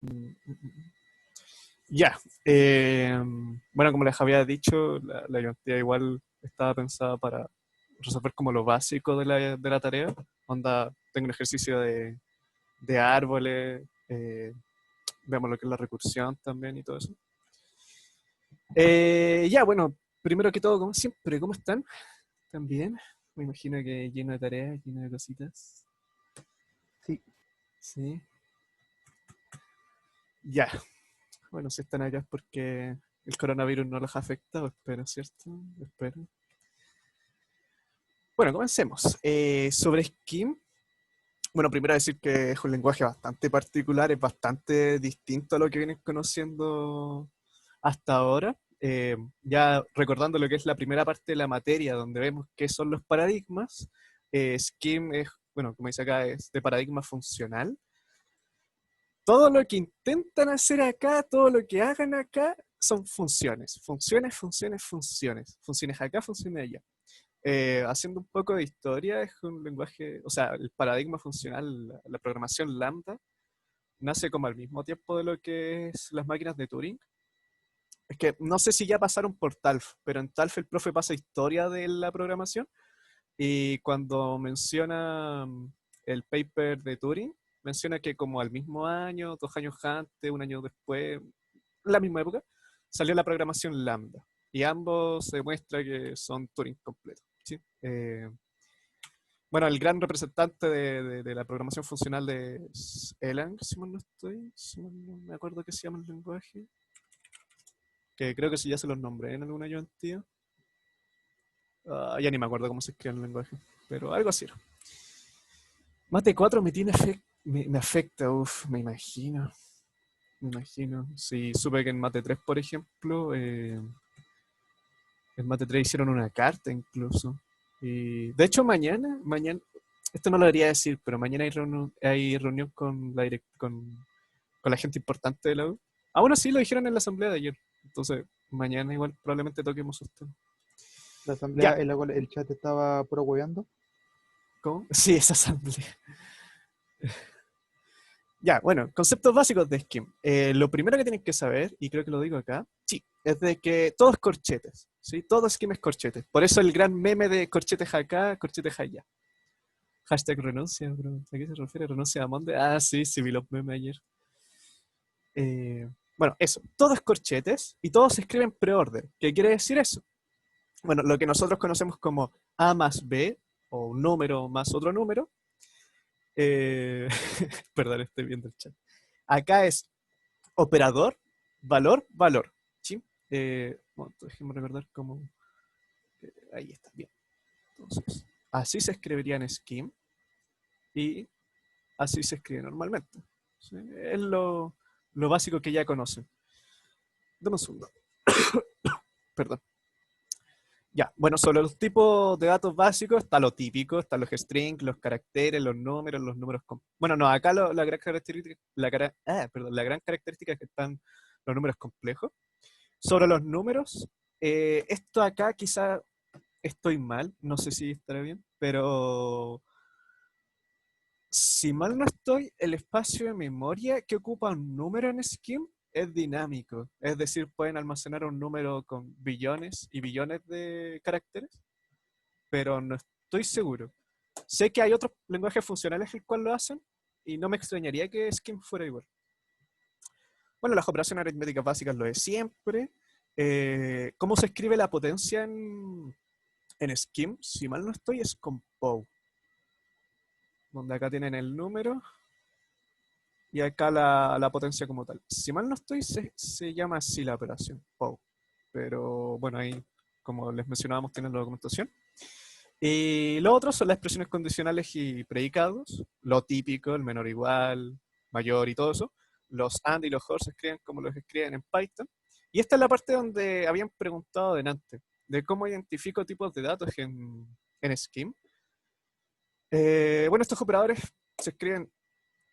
Mm, mm, mm. Ya. Bueno, como les había dicho, la ayudantía igual estaba pensada para resolver como lo básico de la tarea. Onda, tengo un ejercicio de árboles, veamos lo que es la recursión también y todo eso. Ya, bueno, primero que todo, como siempre, ¿cómo están? ¿Están bien? Me imagino que lleno de tareas, lleno de cositas. Sí, Sí. Ya. Bueno, si están acá es porque el coronavirus no los ha afectado, espero, ¿cierto? Espero. Bueno, comencemos. Sobre Scheme, bueno, primero decir que es un lenguaje bastante particular, es bastante distinto a lo que vienen conociendo hasta ahora. Ya recordando lo que es la primera parte de la materia, donde vemos qué son los paradigmas, Scheme es, bueno, como dice acá, es de paradigma funcional. Todo lo que intentan hacer acá, todo lo que hagan acá, son funciones. Funciones, funciones, funciones. Funciones acá, funciones allá. Haciendo un poco de historia, es un lenguaje, o sea, el paradigma funcional, la programación lambda, nace como al mismo tiempo de lo que es las máquinas de Turing. Es que no sé si ya pasaron por TALF, pero en TALF el profe pasa historia de la programación y cuando menciona el paper de Turing, menciona que como al mismo año, 2 años antes, un año después, la misma época, salió la programación lambda. Y ambos se muestra que son Turing completos. ¿Sí? Bueno, el gran representante de la programación funcional es Erlang, si mal no estoy, si mal no me acuerdo qué se llama el lenguaje, que creo que sí ya se los nombré en algún año antiguo. Ya ni me acuerdo cómo se escribe el lenguaje, pero algo así era. Mate 4 me tiene me afecta, uff, me imagino. Me imagino. Sí, supe que en Mate 3, por ejemplo, en Mate 3 hicieron una carta incluso. Y de hecho mañana, esto no lo debería decir, pero mañana hay reunión con con la gente importante de la U. Ah, bueno, sí, lo dijeron en la asamblea de ayer. Entonces, mañana igual probablemente toquemos esto. la asamblea Ya, en la cual el chat estaba puro hueveando. ¿cómo? Sí, esa asamblea. Ya, bueno, conceptos básicos de Scheme. Lo primero que tienen que saber, y creo que lo digo acá, sí, es de que todo es corchetes, ¿sí? Todo Scheme es corchetes. Por eso el gran meme de corchetes acá, corchetes allá. Hashtag renuncia, bro. ¿A qué se refiere? ¿Renuncia a Monde? Ah, sí, sí vi los memes ayer. Bueno, eso. Todo es corchetes y todos se escriben preorden. ¿Qué quiere decir eso? Bueno, lo que nosotros conocemos como A más B, o un número más otro número. eh, Perdón, estoy viendo el chat. Acá es operador, valor, valor. ¿Sí? Bueno, déjenme recordar cómo. Ahí está, bien. Entonces, así se escribiría en Scheme y así se escribe normalmente. ¿Sí? Es lo básico que ya conocen. Dame un segundo. Perdón. Ya, bueno, sobre los tipos de datos básicos está lo típico, están los strings, los caracteres, los números. Bueno, no, acá la gran característica, perdón, la gran característica es que están los números complejos. Sobre los números, esto acá quizá estoy mal, no sé si estará bien, pero si mal no estoy, el espacio de memoria que ocupa un número en Scheme es dinámico. Es decir, pueden almacenar un número con billones y billones de caracteres, pero no estoy seguro. Sé que hay otros lenguajes funcionales el cual lo hacen y no me extrañaría que Scheme fuera igual. Bueno, las operaciones aritméticas básicas lo de siempre. ¿Cómo se escribe la potencia en Scheme? Si mal no estoy, es con POW, donde acá tienen el número y acá la potencia como tal. Si mal no estoy, se llama así la operación, POW. Pero bueno, ahí, como les mencionábamos, tienen la documentación. Y lo otro son las expresiones condicionales y predicados, lo típico, el menor igual, mayor y todo eso. Los and y los or se escriben como los escriben en Python. Y esta es la parte donde habían preguntado delante, de cómo identifico tipos de datos en Scheme. Bueno, estos operadores se escriben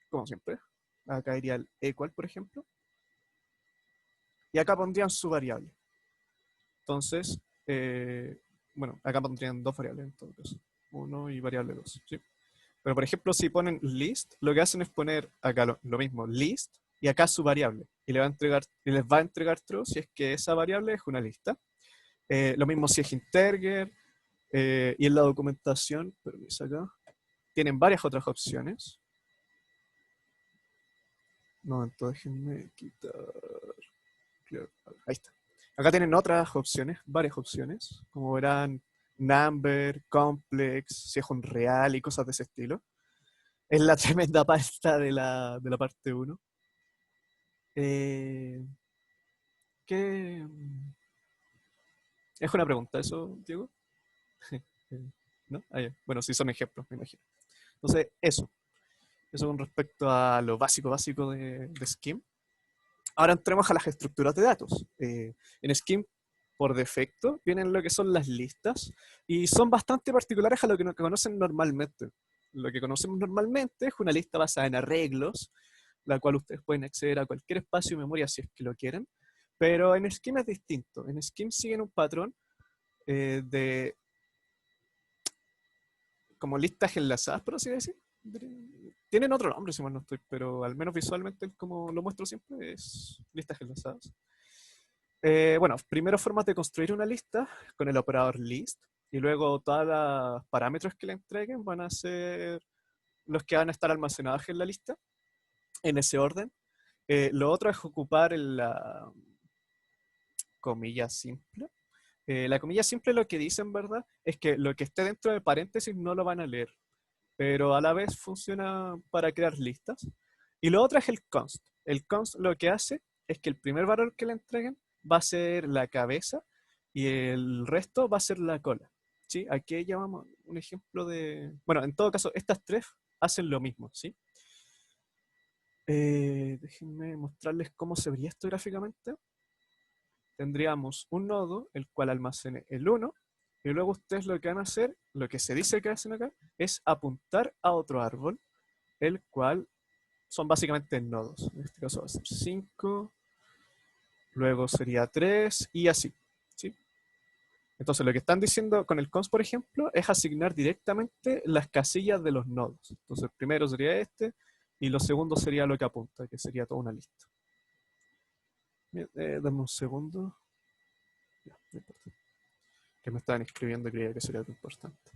como siempre. Acá iría el equal, por ejemplo. Y acá pondrían su variable. Entonces, bueno, acá pondrían dos variables en todo caso. Uno y variable 2. ¿Sí? Pero por ejemplo, si ponen list, lo que hacen es poner acá lo mismo, list, y y acá su variable. Y les va a entregar true si es que esa variable es una lista. Lo mismo si es integer, y en la documentación, permiso acá, tienen varias otras opciones. No, entonces déjenme quitar. Ahí está. Acá tienen otras opciones, varias opciones, como verán, number, complex, si es un real y cosas de ese estilo. Es la tremenda pasta de la parte 1. ¿Qué? ¿Es una pregunta eso, Diego? ¿No? Ah, ya. Bueno, sí son ejemplos, me imagino. Entonces, eso con respecto a lo básico de Scheme. Ahora entremos a las estructuras de datos. En Scheme, por defecto, vienen lo que son las listas y son bastante particulares a lo que conocen normalmente. Lo que conocemos normalmente es una lista basada en arreglos, la cual ustedes pueden acceder a cualquier espacio de memoria si es que lo quieren, pero en Scheme es distinto. En Scheme siguen un patrón de como listas enlazadas, por así decir. Tienen otro nombre, si mal no estoy, pero al menos visualmente, como lo muestro siempre, es listas enlazadas. Bueno, primero formas de construir una lista con el operador list, y luego todos los parámetros que le entreguen van a ser los que van a estar almacenados en la lista, en ese orden. Lo otro es ocupar la comilla simple. La comilla simple lo que dice en verdad es que lo que esté dentro de paréntesis no lo van a leer, pero a la vez funciona para crear listas. Y lo otro es el const. El const lo que hace es que el primer valor que le entreguen va a ser la cabeza y el resto va a ser la cola. ¿Sí? Aquí llamamos un ejemplo de... Bueno, en todo caso, estas tres hacen lo mismo, ¿sí? Déjenme mostrarles cómo se vería esto gráficamente. Tendríamos un nodo, el cual almacene el 1, y luego ustedes lo que van a hacer, lo que se dice que hacen acá, es apuntar a otro árbol, el cual son básicamente nodos. En este caso va a ser 5, luego sería 3 y así, ¿sí? Entonces lo que están diciendo con el const, por ejemplo, es asignar directamente las casillas de los nodos. Entonces el primero sería este, y lo segundo sería lo que apunta, que sería toda una lista. Dame un segundo. Ya, no importa. Que me estaban escribiendo, creía que sería algo importante.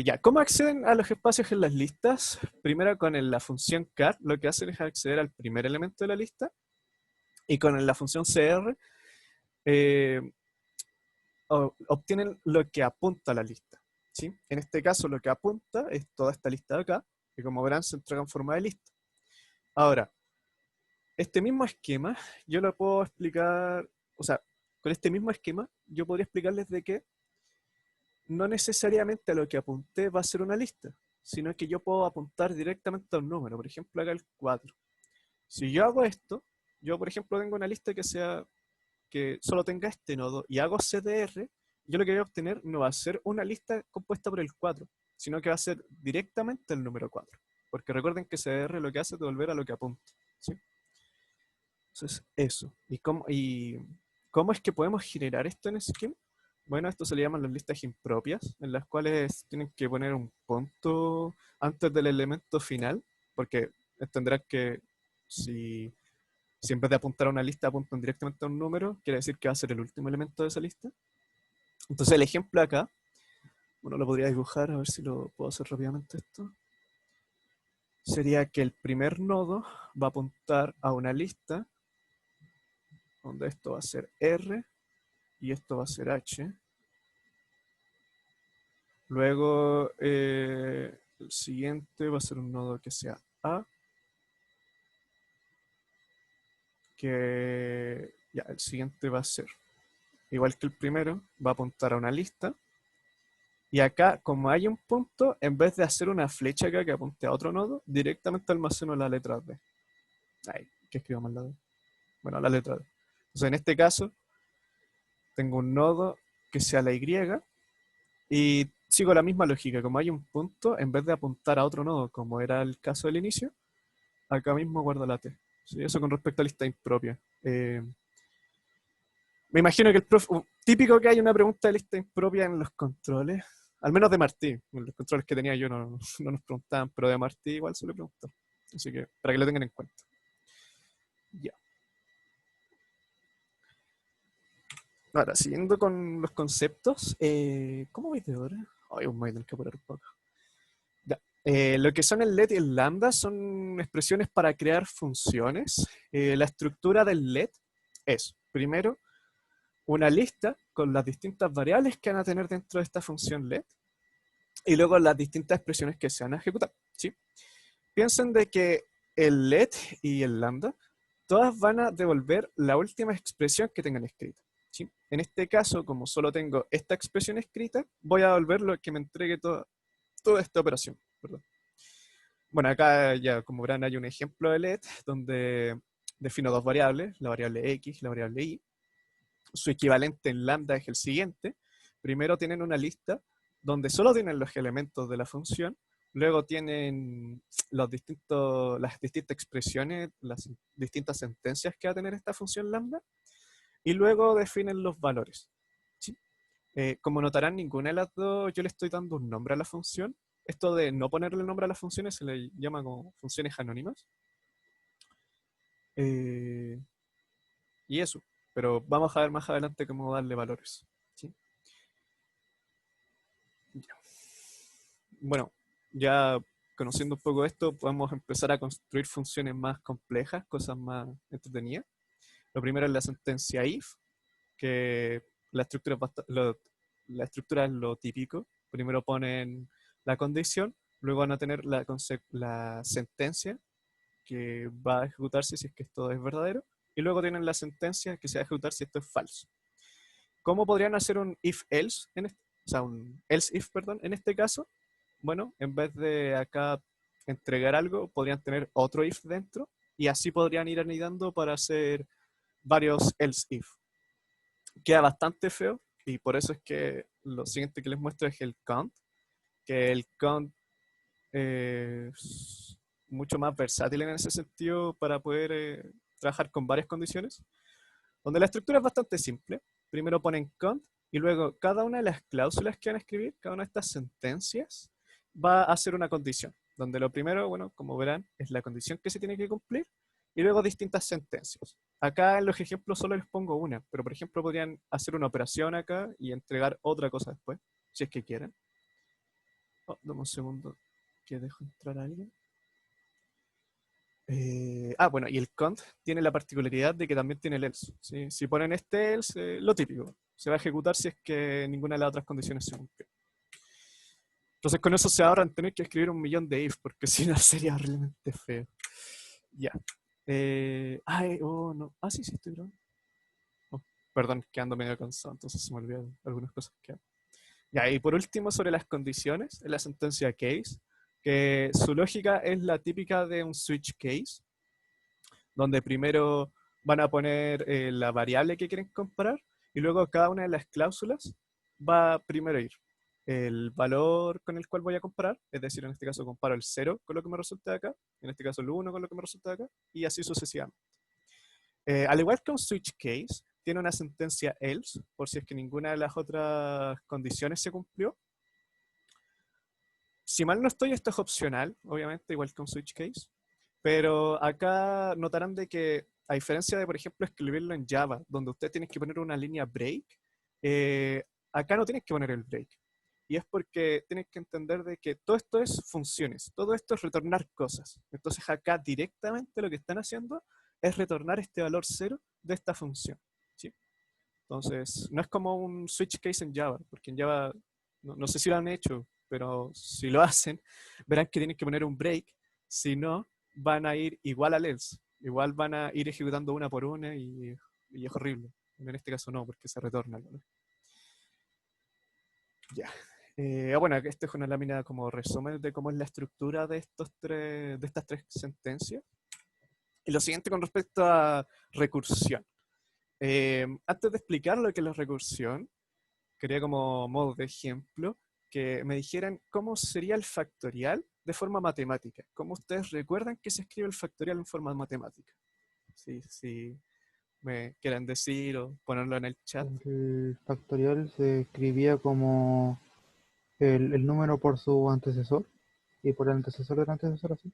Ya, ¿cómo acceden a los espacios en las listas? Primero con la función car, lo que hacen es acceder al primer elemento de la lista, y con la función cr eh, obtienen lo que apunta a la lista, ¿sí? En este caso lo que apunta es toda esta lista de acá, que como verán se entrega en forma de lista. Ahora, este mismo esquema yo lo puedo explicar, o sea, con este mismo esquema yo podría explicarles de que no necesariamente a lo que apunté va a ser una lista, sino que yo puedo apuntar directamente a un número, por ejemplo acá el 4. Si yo hago esto, yo por ejemplo tengo una lista que solo tenga este nodo y hago cdr, yo lo que voy a obtener no va a ser una lista compuesta por el 4, sino que va a ser directamente el número 4. Porque recuerden que cdr lo que hace es devolver a lo que apunta, ¿sí? Entonces, eso. ¿Y cómo es que podemos generar esto en Scheme? Bueno, esto se le llaman las listas impropias, en las cuales tienen que poner un punto antes del elemento final, porque entenderán que si en vez de apuntar a una lista apuntan directamente a un número, quiere decir que va a ser el último elemento de esa lista. Entonces el ejemplo acá, bueno, lo podría dibujar, a ver si lo puedo hacer rápidamente esto. Sería que el primer nodo va a apuntar a una lista, donde esto va a ser R y esto va a ser H. Luego el siguiente va a ser un nodo que sea A, que ya, el siguiente va a ser, igual que el primero, va a apuntar a una lista. Y acá, como hay un punto, en vez de hacer una flecha acá que apunte a otro nodo, directamente almaceno la letra D. Ay, que escribo mal la D. Bueno, la letra D. Entonces, en este caso, tengo un nodo que sea la Y, y sigo la misma lógica. Como hay un punto, en vez de apuntar a otro nodo, como era el caso del inicio, acá mismo guardo la T. ¿Sí? Eso con respecto a lista impropia. Me imagino que típico que hay una pregunta de lista impropia en los controles, al menos de Martí. En los controles que tenía yo no nos preguntaban, pero de Martí igual se le preguntó. Así que para que lo tengan en cuenta. Ahora, siguiendo con los conceptos, ¿cómo vais de hora? Ay, me voy a tener que apurar un poco. Ya. Lo que son el let y el lambda son expresiones para crear funciones. La estructura del let es, primero, una lista con las distintas variables que van a tener dentro de esta función let y luego las distintas expresiones que se van a ejecutar. ¿Sí? Piensen de que el let y el lambda todas van a devolver la última expresión que tengan escrita. ¿Sí? En este caso, como solo tengo esta expresión escrita, voy a devolver lo que me entregue toda esta operación. ¿Verdad? Bueno, acá ya como verán hay un ejemplo de let donde defino dos variables, la variable x y la variable y. Su equivalente en lambda es el siguiente. Primero tienen una lista donde solo tienen los elementos de la función, luego tienen las distintas expresiones, las distintas sentencias que va a tener esta función lambda, y luego definen los valores. ¿Sí? Como notarán, ninguna de las dos yo le estoy dando un nombre a la función. Esto de no ponerle nombre a las funciones se le llama como funciones anónimas. Eh, y eso. Pero vamos a ver más adelante cómo darle valores. ¿Sí? Bueno, ya conociendo un poco esto, podemos empezar a construir funciones más complejas, cosas más entretenidas. Lo primero es la sentencia if, que la estructura la estructura es lo típico. Primero ponen la condición, luego van a tener la sentencia que va a ejecutarse si es que esto es verdadero, y luego tienen la sentencia que se va a ejecutar si esto es falso. ¿Cómo podrían hacer un if-else, o sea, un else-if, perdón, en este caso? Bueno, en vez de acá entregar algo, podrían tener otro if dentro y así podrían ir anidando para hacer varios else-if. Queda bastante feo y por eso es que lo siguiente que les muestro es el count, que el count es mucho más versátil en ese sentido para poder trabajar con varias condiciones, donde la estructura es bastante simple. Primero ponen count y luego cada una de las cláusulas que van a escribir, cada una de estas sentencias, va a hacer una condición, donde lo primero, bueno, como verán, es la condición que se tiene que cumplir y luego distintas sentencias. Acá en los ejemplos solo les pongo una, pero por ejemplo podrían hacer una operación acá y entregar otra cosa después, si es que quieren. Oh, dame un segundo que dejo entrar a alguien. Bueno, y el cont tiene la particularidad de que también tiene el else. ¿Sí? Si ponen este else, lo típico, se va a ejecutar si es que ninguna de las otras condiciones se cumple. Entonces con eso se ahorran tener que escribir un millón de if, porque si no sería realmente feo. Ya. Oh, no. Ah, sí, estoy grabando. Oh, perdón, que ando medio cansado, entonces se me olvidan algunas cosas que hago. Ya, y por último, sobre las condiciones, en la sentencia case, que su lógica es la típica de un switch case, donde primero van a poner la variable que quieren comparar y luego cada una de las cláusulas va a primero ir el valor con el cual voy a comparar, es decir, en este caso comparo el 0 con lo que me resulta de acá, en este caso el 1 con lo que me resulta de acá, y así sucesivamente. Al igual que un switch case, tiene una sentencia else, por si es que ninguna de las otras condiciones se cumplió. Si mal no estoy, esto es opcional, obviamente, igual que un switch case. Pero acá notarán de que, a diferencia de, por ejemplo, escribirlo en Java, donde usted tiene que poner una línea break, eh, acá no tienes que poner el break. Y es porque tienes que entender de que todo esto es funciones, todo esto es retornar cosas. Entonces acá directamente lo que están haciendo es retornar este valor cero de esta función. ¿Sí? Entonces, no es como un switch case en Java, porque en Java, no sé si lo han hecho, pero si lo hacen, verán que tienen que poner un break, si no, van a ir igual al else, igual van a ir ejecutando una por una y es horrible. En este caso no, porque se retorna el valor. Ya. Bueno, esta es una lámina como resumen de cómo es la estructura de estas tres sentencias. Y lo siguiente con respecto a recursión. Antes de explicar lo que es la recursión, quería como modo de ejemplo que me dijeran cómo sería el factorial de forma matemática. ¿Cómo ustedes recuerdan que se escribe el factorial en forma matemática? Si me quieren decir o ponerlo en el chat. El factorial se escribía como el número por su antecesor y por el antecesor del antecesor así.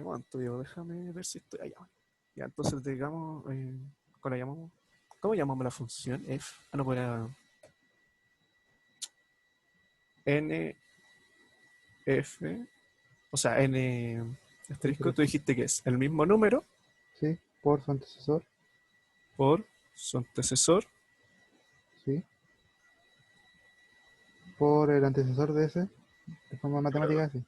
Bueno, déjame ver si estoy allá. Ya, entonces digamos, ¿cómo la llamamos? ¿Cómo llamamos la función f? Ah, no, pues era n, f, o sea, n asterisco, tú dijiste que es el mismo número Sí, por su antecesor, por su antecesor, sí, por el antecesor de ese, de forma matemática así.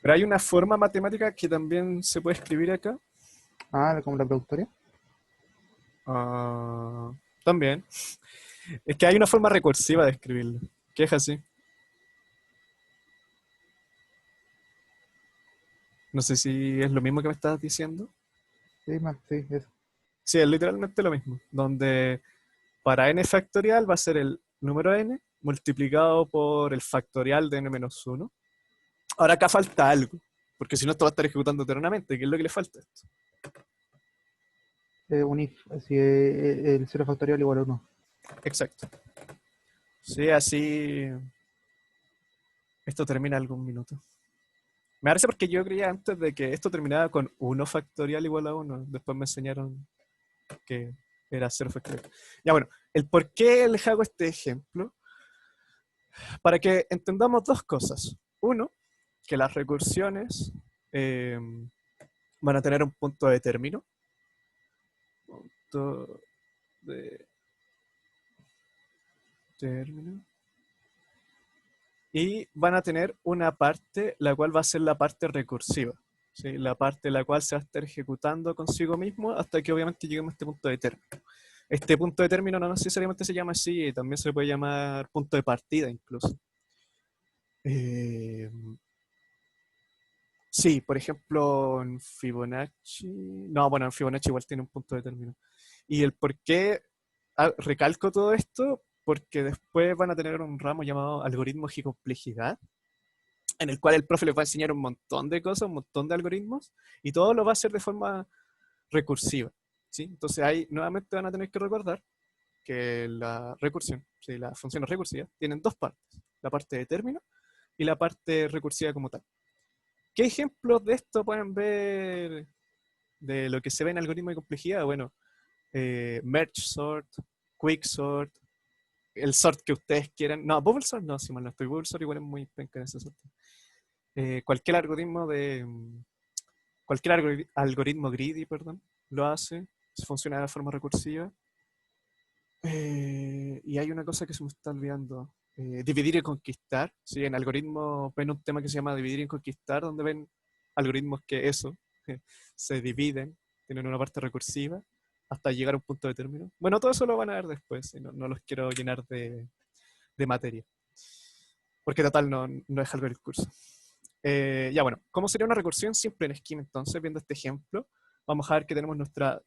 pero hay una forma matemática que también se puede escribir acá. Ah, como la productoria. Ah, también. Es que hay una forma recursiva de escribirlo, que es así. No sé si es lo mismo que me estabas diciendo. Sí, más, sí, eso. Sí, es literalmente lo mismo, donde para n factorial va a ser el número n multiplicado por el factorial de n menos uno. Ahora acá falta algo, porque si no esto va a estar ejecutando eternamente, ¿qué es lo que le falta a esto? Un if, si el 0 factorial igual a 1. Exacto. Sí, así esto termina algún minuto. Me parece porque yo creía antes de que esto terminaba con 1 factorial igual a 1. Después me enseñaron que era 0 factorial. Ya bueno, el por qué les hago este ejemplo, para que entendamos dos cosas. Uno, que las recursiones eh, van a tener un punto de término. Punto de término. Y van a tener una parte, la cual va a ser la parte recursiva. ¿Sí? La parte en la cual se va a estar ejecutando consigo mismo hasta que obviamente lleguemos a este punto de término. Este punto de término no necesariamente se llama así, también se puede llamar punto de partida incluso. Eh, sí, por ejemplo, en Fibonacci. No, bueno, en Fibonacci igual tiene un punto de término. Y el por qué recalco todo esto, porque después van a tener un ramo llamado algoritmos y complejidad, en el cual el profe les va a enseñar un montón de cosas, un montón de algoritmos, y todo lo va a hacer de forma recursiva. ¿Sí? Entonces ahí nuevamente van a tener que recordar que la recursión, ¿sí? Las funciones recursivas, tienen dos partes, la parte de término y la parte recursiva como tal. ¿Qué ejemplos de esto pueden ver de lo que se ve en algoritmos de complejidad? Bueno, merge sort, quick sort, el sort que ustedes quieran. No, bubble sort no, si mal no estoy. Bubble sort igual es muy penca en ese sort. Cualquier algoritmo de. Cualquier algoritmo greedy, perdón, lo hace. Funciona de forma recursiva. Y hay una cosa que se me está olvidando. Dividir y conquistar. ¿Sí? En algoritmos ven un tema que se llama dividir y conquistar, donde ven algoritmos que eso se dividen, tienen una parte recursiva, hasta llegar a un punto de término. Bueno, todo eso lo van a ver después, no, no los quiero llenar de materia, porque total no es algo del curso. Ya bueno, ¿cómo sería una recursión simple en Scheme entonces? Viendo este ejemplo, vamos a ver que tenemos nuestro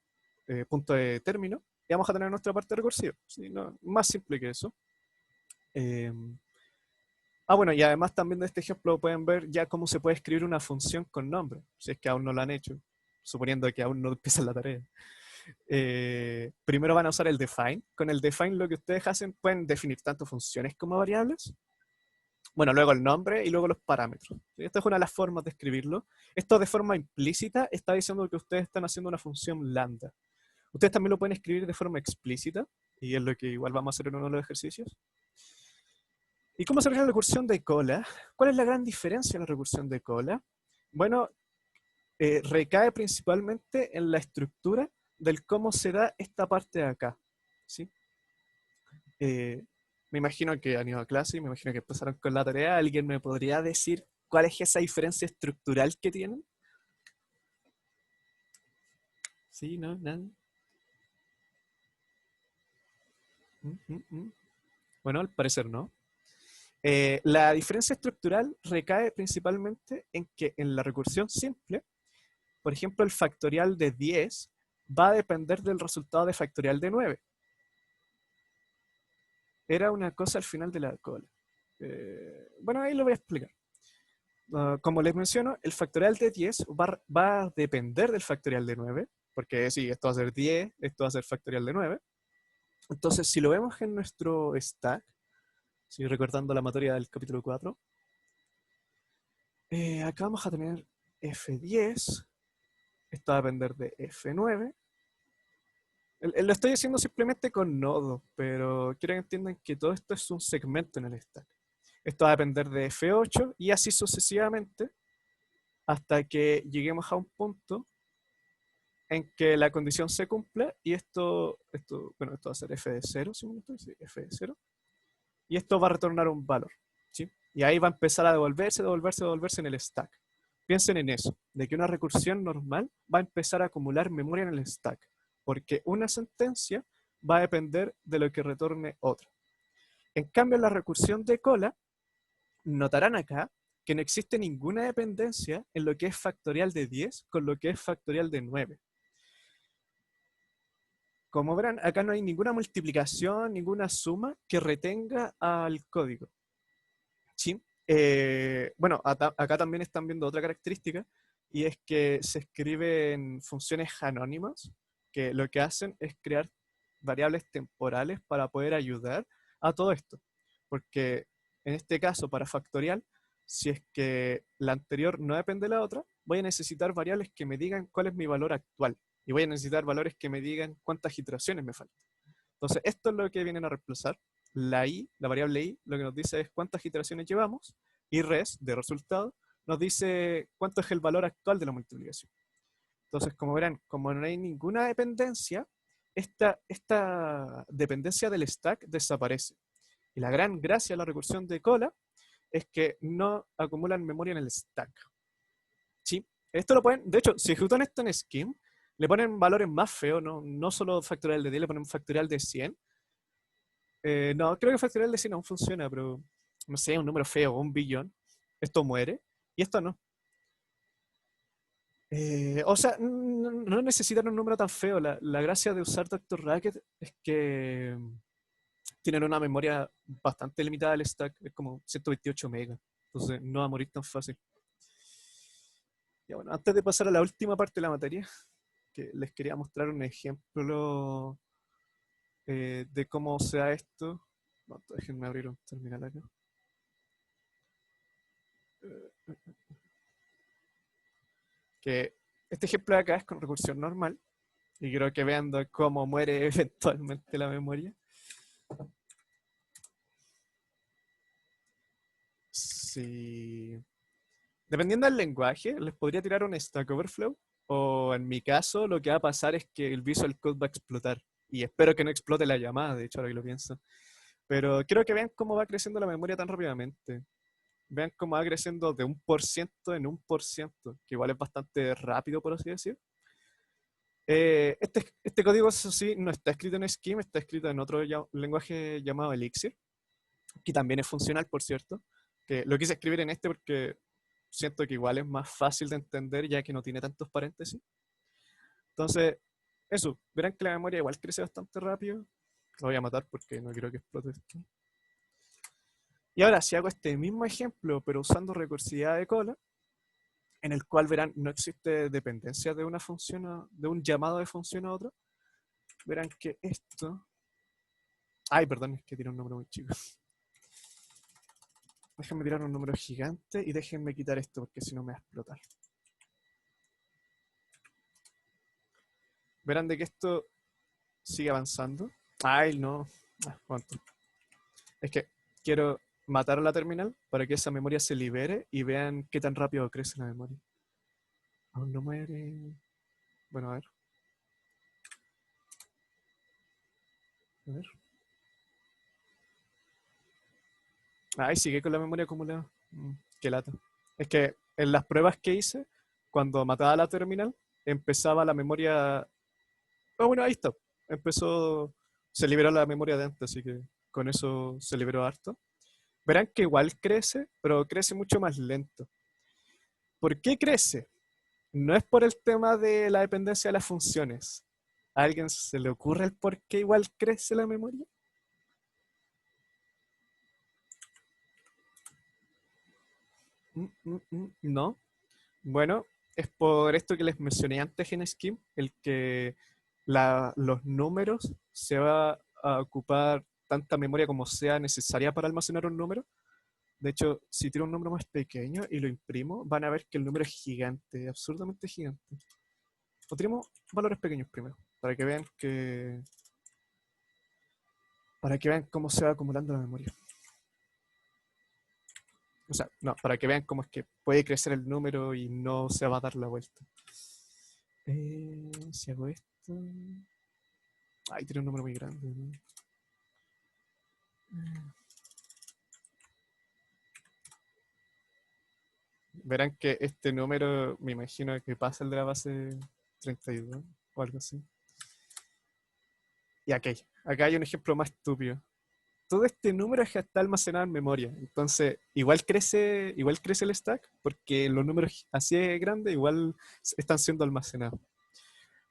punto de término y vamos a tener nuestra parte recursiva. ¿Sí? No, más simple que eso. Eh, bueno, y además también de este ejemplo pueden ver ya cómo se puede escribir una función con nombre, si es que aún no lo han hecho, suponiendo que aún no empiezan la tarea. Primero van a usar el define. Con el define lo que ustedes hacen, pueden definir tanto funciones como variables. Bueno, luego el nombre y luego los parámetros. ¿Sí? Esta es una de las formas de escribirlo. Esto de forma implícita está diciendo que ustedes están haciendo una función lambda. Ustedes también lo pueden escribir de forma explícita, y es lo que igual vamos a hacer en uno de los ejercicios. ¿Y cómo se realiza la recursión de cola? ¿Cuál es la gran diferencia de la recursión de cola? Bueno, recae principalmente en la estructura del cómo se da esta parte de acá. ¿Sí? Eh, me imagino que han ido a clase y me imagino que empezaron con la tarea. ¿Alguien me podría decir cuál es esa diferencia estructural que tienen? ¿Sí? ¿No? ¿Nada? ¿Mm? Bueno, al parecer no. La diferencia estructural recae principalmente en que en la recursión simple, por ejemplo, el factorial de 10 va a depender del resultado de factorial de 9. Era una cosa al final de la cola. Bueno, ahí lo voy a explicar. Como les menciono, el factorial de 10 va a depender del factorial de 9, porque si esto va a ser 10, esto va a ser factorial de 9. Entonces, si lo vemos en nuestro stack, si recordando la materia del capítulo 4, acá vamos a tener F10, esto va a depender de F9, Lo estoy haciendo simplemente con nodos, pero quiero que entiendan que todo esto es un segmento en el stack. Esto va a depender de F8 y así sucesivamente hasta que lleguemos a un punto en que la condición se cumpla y bueno, esto va a ser f de 0, si me sí, f de 0, y esto va a retornar un valor, ¿sí? Y ahí va a empezar a devolverse, devolverse, devolverse en el stack. Piensen en eso, de que una recursión normal va a empezar a acumular memoria en el stack, porque una sentencia va a depender de lo que retorne otra. En cambio, en la recursión de cola, notarán acá que no existe ninguna dependencia en lo que es factorial de 10 con lo que es factorial de 9. Como verán, acá no hay ninguna multiplicación, ninguna suma que retenga al código. ¿Sí? Bueno, acá también están viendo otra característica, y es que se escriben funciones anónimas, que lo que hacen es crear variables temporales para poder ayudar a todo esto. Porque en este caso, para factorial, si es que la anterior no depende de la otra, voy a necesitar variables que me digan cuál es mi valor actual. Y voy a necesitar valores que me digan cuántas iteraciones me faltan. Entonces, esto es lo que vienen a reemplazar. La i, la variable i, lo que nos dice es cuántas iteraciones llevamos, y res, de resultado, nos dice cuánto es el valor actual de la multiplicación. Entonces, como verán, como no hay ninguna dependencia, esta dependencia del stack desaparece. Y la gran gracia de la recursión de cola es que no acumulan memoria en el stack. ¿Sí? Esto lo pueden, de hecho, si ejecutan esto en Scheme, le ponen valores más feos, no solo factorial de 10, le ponen factorial de 100. No, creo que factorial de 100 aún funciona, pero no sé, un número feo, un billón. Esto muere y esto no. O sea, no necesitan un número tan feo. La gracia de usar Dr. Racket es que tienen una memoria bastante limitada del stack, es como 128 megas. Entonces no va a morir tan fácil. Ya bueno, antes de pasar a la última parte de la materia, que les quería mostrar un ejemplo de cómo se da esto. No, déjenme abrir un terminal acá. Que este ejemplo de acá es con recursión normal, y quiero que vean cómo muere eventualmente la memoria. Si... Dependiendo del lenguaje, les podría tirar un Stack Overflow, o en mi caso, lo que va a pasar es que el Visual Code va a explotar. Y espero que no explote la llamada, de hecho, ahora que lo pienso. Pero quiero que vean cómo va creciendo la memoria tan rápidamente. Vean cómo va creciendo de 1% en 1%, que igual es bastante rápido, por así decir. Este código, eso sí, no está escrito en Scheme, está escrito en otro lenguaje llamado Elixir, que también es funcional, por cierto. Que lo quise escribir en este porque siento que igual es más fácil de entender, ya que no tiene tantos paréntesis. Entonces, eso, verán que la memoria igual crece bastante rápido. Lo voy a matar porque no quiero que explote esto. Y ahora, si hago este mismo ejemplo, pero usando recursividad de cola, en el cual verán no existe dependencia de una función, de un llamado de función a otro, verán que esto... Ay, perdón, es que tiene un número muy chico. Déjenme tirar un número gigante y déjenme quitar esto porque si no me va a explotar. Verán de que esto sigue avanzando. Ay, no. ¿Cuánto? Es que quiero matar a la terminal para que esa memoria se libere y vean qué tan rápido crece la memoria. Aún no muere. Bueno, a ver. A ver. Ay, sigue con la memoria acumulada. Qué lata. Es que en las pruebas que hice, cuando mataba a la terminal, empezaba la memoria. Oh, bueno, ahí está. Empezó. Se liberó la memoria de antes, así que con eso se liberó harto. Verán que igual crece, pero crece mucho más lento. ¿Por qué crece? No es por el tema de la dependencia de las funciones. ¿A alguien se le ocurre el por qué igual crece la memoria? No. Bueno, es por esto que les mencioné antes en Scheme, el que los números se va a ocupar tanta memoria como sea necesaria para almacenar un número. De hecho, si tiro un número más pequeño y lo imprimo, van a ver que el número es gigante, absurdamente gigante. O tiremos valores pequeños primero, para que vean cómo se va acumulando la memoria. O sea, no, para que vean cómo es que puede crecer el número y no se va a dar la vuelta. Si hago esto... Ay, tiene un número muy grande, ¿no? Verán que este número, me imagino que pasa el de la base 32 o algo así. Y acá hay un ejemplo más estúpido. Todo este número está almacenado en memoria. Entonces, igual crece el stack, porque los números así de grandes igual están siendo almacenados.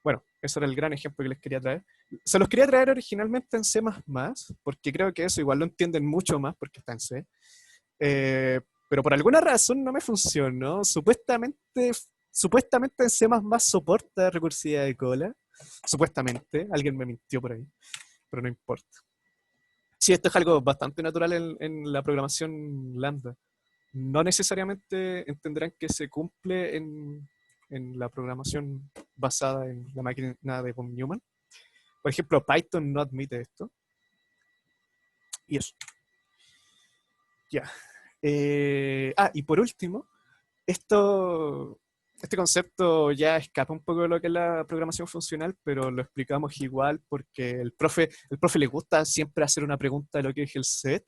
Bueno, eso era el gran ejemplo que les quería traer. Se los quería traer originalmente en C++, porque creo que eso igual lo entienden mucho más, porque está en C. Pero por alguna razón no me funcionó. Supuestamente en C++ soporta recursividad de cola. Supuestamente, alguien me mintió por ahí, pero no importa. Sí, esto es algo bastante natural en la programación lambda. No necesariamente entenderán que se cumple en la programación basada en la máquina de von Neumann. Por ejemplo, Python no admite esto. Y eso. Ya. Y por último, este concepto ya escapa un poco de lo que es la programación funcional, pero lo explicamos igual porque el profe le gusta siempre hacer una pregunta de lo que es el set.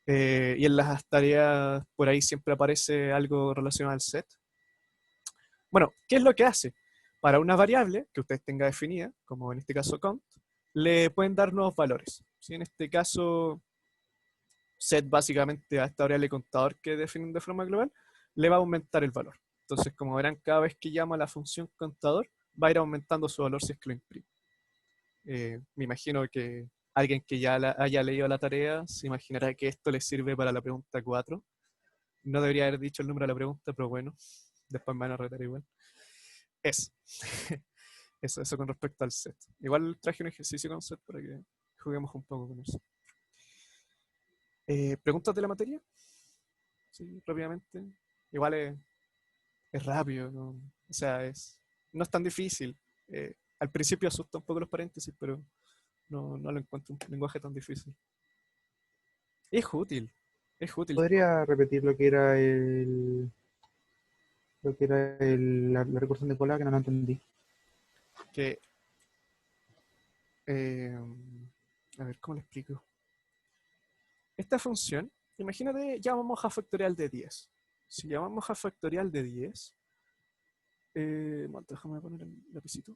Y en las tareas por ahí siempre aparece algo relacionado al set. Bueno, ¿qué es lo que hace? Para una variable que usted tenga definida, como en este caso count, le pueden dar nuevos valores. ¿Sí? En este caso, set básicamente a esta variable contador que definen de forma global, le va a aumentar el valor. Entonces, como verán, cada vez que llama la función contador, va a ir aumentando su valor si es que lo imprime. Me imagino que alguien que ya haya leído la tarea se imaginará que esto le sirve para la pregunta 4. No debería haber dicho el número de la pregunta, pero bueno, después me van a retar igual. Eso. Eso con respecto al set. Igual traje un ejercicio con set para que juguemos un poco con eso. ¿Preguntas de la materia? Sí, rápidamente. Igual es rápido, ¿no? O sea, no es tan difícil. Al principio asusta un poco los paréntesis, pero no lo encuentro un lenguaje tan difícil. Es útil, es útil. ¿Podría repetir la recursión de cola que no lo entendí? Que, eh, a ver, ¿cómo le explico? Esta función, imagínate, llamamos a factorial de 10. Si llamamos a factorial de 10, bueno, déjame poner el lapicito.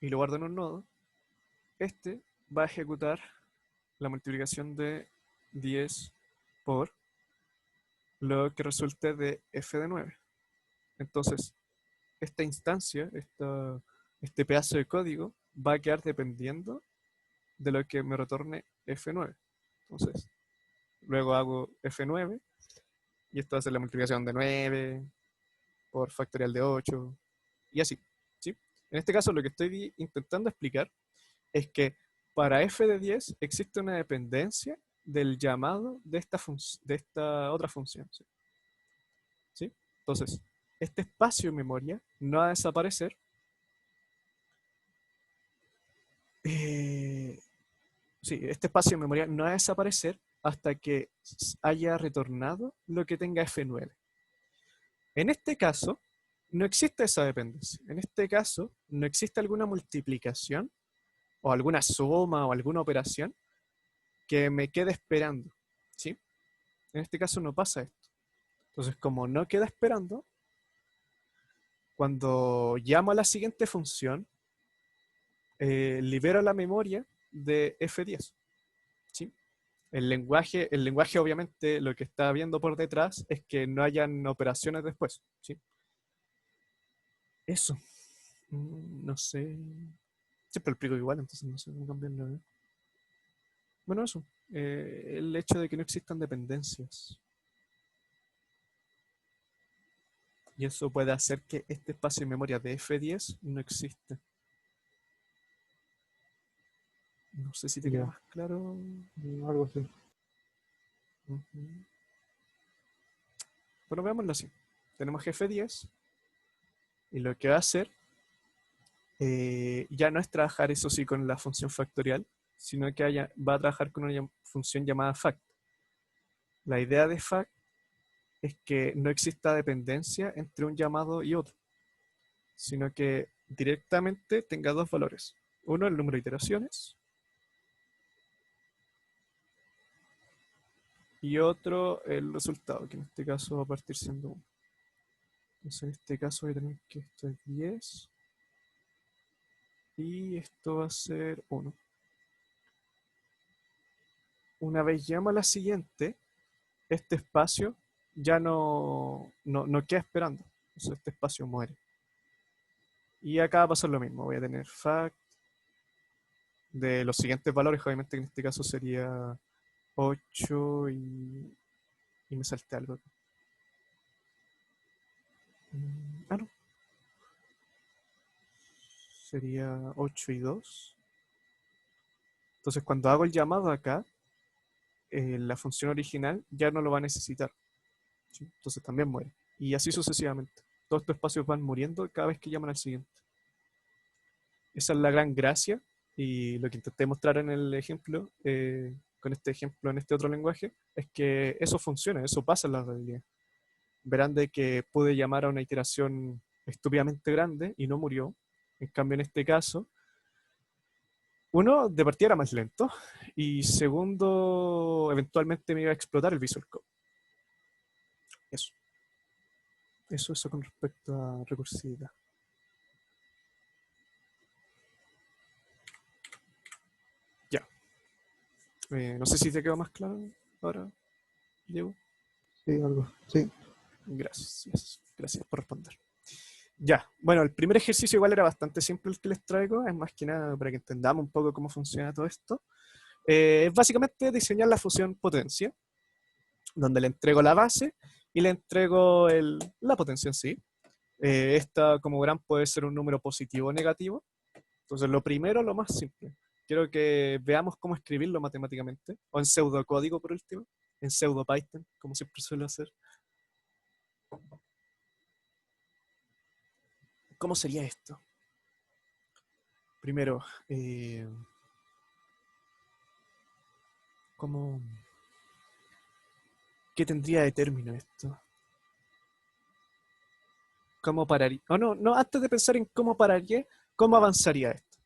Y lo guardo en un nodo. Este va a ejecutar la multiplicación de 10 por lo que resulte de f de 9. Entonces, esta instancia, este pedazo de código, va a quedar dependiendo de lo que me retorne f9. Entonces, luego hago f9 y esto va a ser la multiplicación de 9 por factorial de 8 y así. ¿Sí? En este caso, lo que estoy intentando explicar es que para f de 10 existe una dependencia del llamado de esta otra función. ¿Sí? ¿Sí? Entonces, este espacio en memoria no va a desaparecer. Sí, este espacio en memoria no va a desaparecer hasta que haya retornado lo que tenga f9. En este caso, no existe esa dependencia. En este caso, no existe alguna multiplicación o alguna suma o alguna operación que me quede esperando. ¿Sí? En este caso no pasa esto. Entonces, como no queda esperando, cuando llamo a la siguiente función, libero la memoria de F10. ¿Sí? El lenguaje obviamente lo que está viendo por detrás es que no hayan operaciones después. ¿Sí? Eso. No sé. Siempre lo explico igual, entonces no sé cómo cambiar nada. Bueno, eso. El hecho de que no existan dependencias. Y eso puede hacer que este espacio de memoria de F10 no exista. No sé si te queda Ya, más claro. algo así. Ujú. Bueno, veámoslo así. tenemos F10 y lo que va a hacer ya no es trabajar eso sí con la función factorial, sino que va a trabajar con una función llamada fact. La idea de fact es que no exista dependencia entre un llamado y otro, sino que directamente tenga dos valores. Uno, el número de iteraciones, y otro, el resultado, que en este caso va a partir siendo 1. Entonces en este caso voy a tener que esto es 10 y esto va a ser 1. Una vez llamo a la siguiente, este espacio ya no queda esperando. Entonces este espacio muere. Y acá va a pasar lo mismo. Voy a tener fact de los siguientes valores, obviamente que en este caso sería 8 y me salté algo acá. No. Sería 8 y 2. Entonces cuando hago el llamado acá, la función original ya no lo va a necesitar. ¿Sí? Entonces también muere. Y así sucesivamente. Todos estos espacios van muriendo cada vez que llaman al siguiente. Esa es la gran gracia y lo que intenté mostrar en el ejemplo, con este ejemplo en este otro lenguaje, es que eso funciona, eso pasa en la realidad. Verán de que pude llamar a una iteración estúpidamente grande y no murió. En cambio, en este caso, uno, de partida era más lento y segundo, eventualmente me iba a explotar el Visual Code. Eso. Eso con respecto a recursividad. Ya. No sé si te quedó más claro ahora, Diego. Sí, algo. Sí. Gracias por responder. Ya, bueno, el primer ejercicio igual era bastante simple el que les traigo, es más que nada para que entendamos un poco cómo funciona todo esto. Es básicamente diseñar la función potencia, donde le entrego la base y le entrego la potencia en sí. Esta, como verán, puede ser un número positivo o negativo. Entonces, lo primero, lo más simple. Quiero que veamos cómo escribirlo matemáticamente, o en pseudocódigo por último, en pseudo Python, como siempre suelo hacer. ¿Cómo sería esto? Primero, ¿cómo, ¿qué tendría de término esto? ¿Cómo pararía? Oh, no, antes de pensar en cómo pararía, ¿cómo avanzaría esto?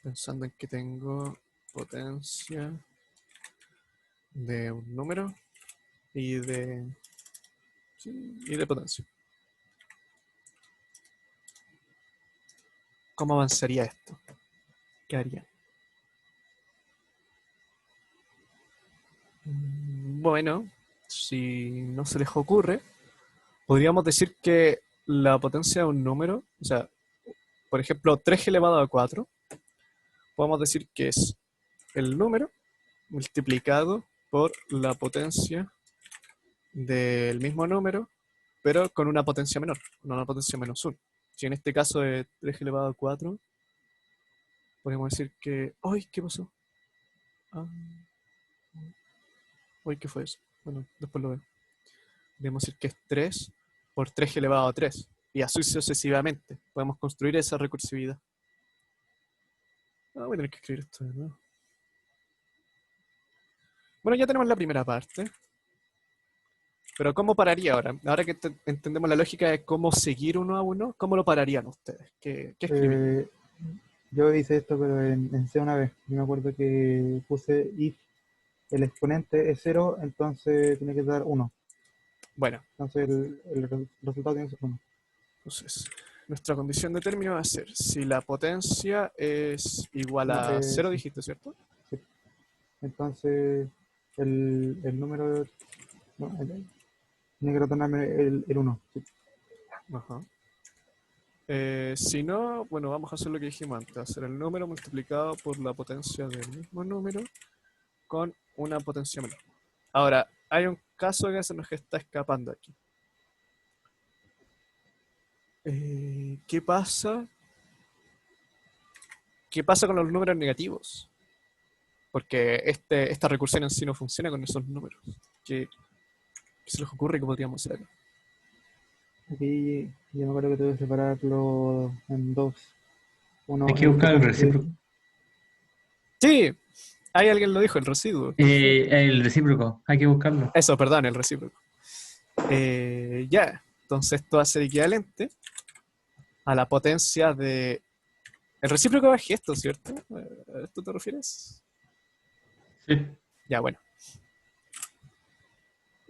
Pensando en que tengo potencia de un número y de potencia. ¿Cómo avanzaría esto? ¿Qué haría? Bueno, si no se les ocurre, podríamos decir que la potencia de un número, o sea, por ejemplo, 3 elevado a 4, podemos decir que es el número multiplicado por la potencia del mismo número, pero con una potencia menor, con una potencia menos 1. Si en este caso de 3 elevado a 4, podemos decir que... ¡Ay! ¿Qué pasó? Ah, ¡ay! ¿Qué fue eso? Bueno, después lo veo. Podemos decir que es 3 por 3 elevado a 3. Y así sucesivamente. Podemos construir esa recursividad. Voy a tener que escribir esto de nuevo. Bueno, ya tenemos la primera parte. Pero ¿cómo pararía ahora? Ahora que entendemos la lógica de cómo seguir uno a uno, ¿cómo lo pararían ustedes? ¿Qué escribirían? Eh, yo hice esto, pero en C una vez. Yo me acuerdo que puse if el exponente es 0, entonces tiene que dar 1. Bueno, Entonces el resultado tiene que ser 1. entonces, nuestra condición de término va a ser si la potencia es igual No, a 0, sí, dijiste, ¿cierto? sí. Entonces el número no, tiene que retornarme el 1. Sí. Ajá. Si no, bueno, vamos a hacer lo que dijimos antes, hacer el número multiplicado por la potencia del mismo número con una potencia menor. Ahora, hay un caso que se nos está escapando aquí. ¿Qué pasa? ¿Qué pasa con los números negativos? porque esta recursión en sí no funciona con esos números. ¿Qué se les ocurre que podríamos hacer acá? Aquí yo me acuerdo que tengo que separarlo en dos. Hay Uno que buscar el recíproco. Sí, hay alguien lo dijo, el residuo. El recíproco, hay que buscarlo. Eso, perdón, el recíproco. Ya, entonces esto va a ser equivalente a la potencia de... El recíproco es esto, ¿cierto? ¿A esto te refieres? Sí. Ya, bueno.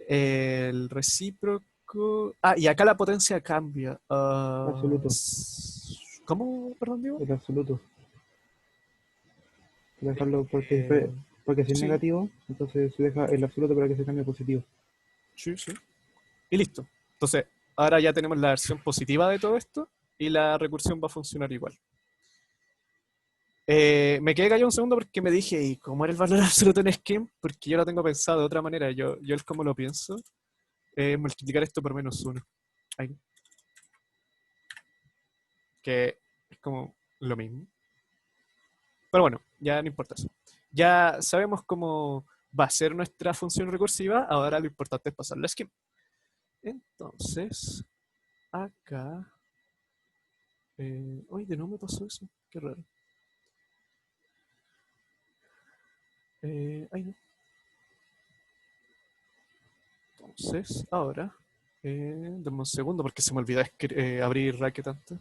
El recíproco... Ah, y acá la potencia cambia. Absoluto. ¿Cómo? Perdón, Diego. El absoluto. Dejarlo Eh, porque si es sí, negativo, entonces se deja el absoluto para que se cambie a positivo. sí, sí. Y listo. Entonces, ahora ya tenemos la versión positiva de todo esto y la recursión va a funcionar igual. Me quedé callado un segundo porque me dije, ¿y cómo era el valor absoluto en Scheme? Porque yo lo tengo pensado de otra manera. Yo el cómo lo pienso es multiplicar esto por menos uno. Ahí. Que es como lo mismo. Pero bueno, ya no importa eso. Ya sabemos cómo va a ser nuestra función recursiva. Ahora lo importante es pasarla a Scheme. Entonces, acá... Uy, de nuevo me pasó eso. Qué raro. Ay, no. Entonces, ahora, dame un segundo porque se me olvidó abrir Racket antes.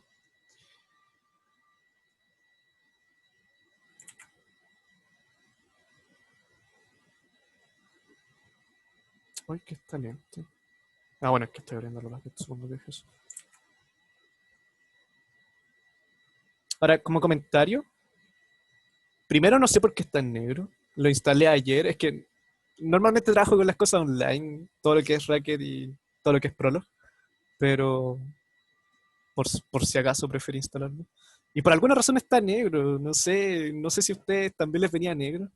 Ay, que está lento. Ah, bueno, es que estoy abriendo los Racket, supongo que es eso. Ahora, como comentario, primero no sé por qué está en negro. Lo instalé ayer. Es que normalmente trabajo con las cosas online, todo lo que es Racket y todo lo que es Prolog, pero por si acaso preferí instalarlo. Y por alguna razón está negro. No sé si a ustedes también les venía negro.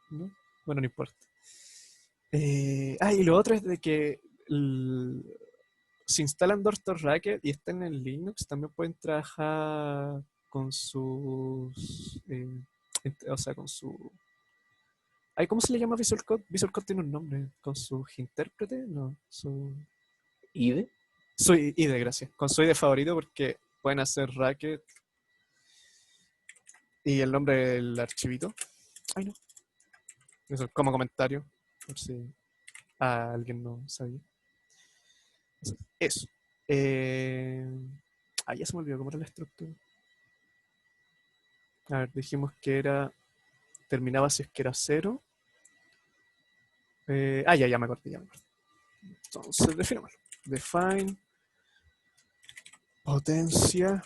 ¿No? Bueno, no importa. Y lo otro es de que si instalan Doctor Racket y están en Linux, también pueden trabajar con sus... o sea, con su... Ay, ¿cómo se le llama Visual Code? Visual Code tiene un nombre. ¿Con sus intérpretes? No, ¿IDE? su IDE, gracias. Con su IDE favorito porque pueden hacer Racket y el nombre del archivito. Ay, no. Eso como comentario, por si alguien no sabía. Eso. Eh... ya se me olvidó cómo era la estructura. A ver, dijimos que era... Terminaba si es que era cero. Ya me acordé, ya me acordé. Entonces, definámoslo. Define potencia.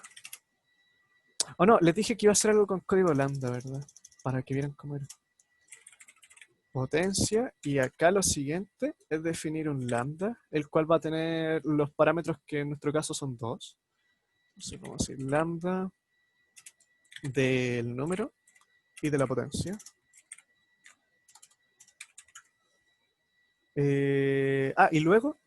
Oh no, les dije que iba a hacer algo con código lambda, ¿verdad? Para que vieran cómo era. Potencia. Y acá lo siguiente es definir un lambda, el cual va a tener los parámetros que en nuestro caso son dos. Entonces vamos a decir lambda del número y de la potencia. Y luego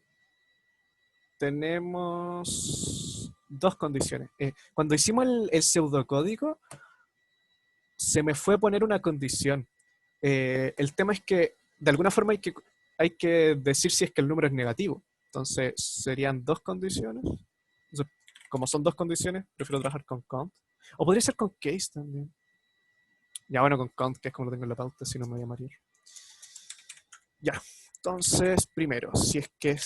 tenemos dos condiciones. Cuando hicimos el pseudocódigo, se me fue a poner una condición. El tema es que de alguna forma hay que decir si es que el número es negativo. Entonces serían dos condiciones. Entonces, como son dos condiciones, prefiero trabajar con count. O podría ser con case también. Ya bueno, con count, que es como lo tengo en la pauta, si no me voy a marear. Ya, entonces, primero, si es que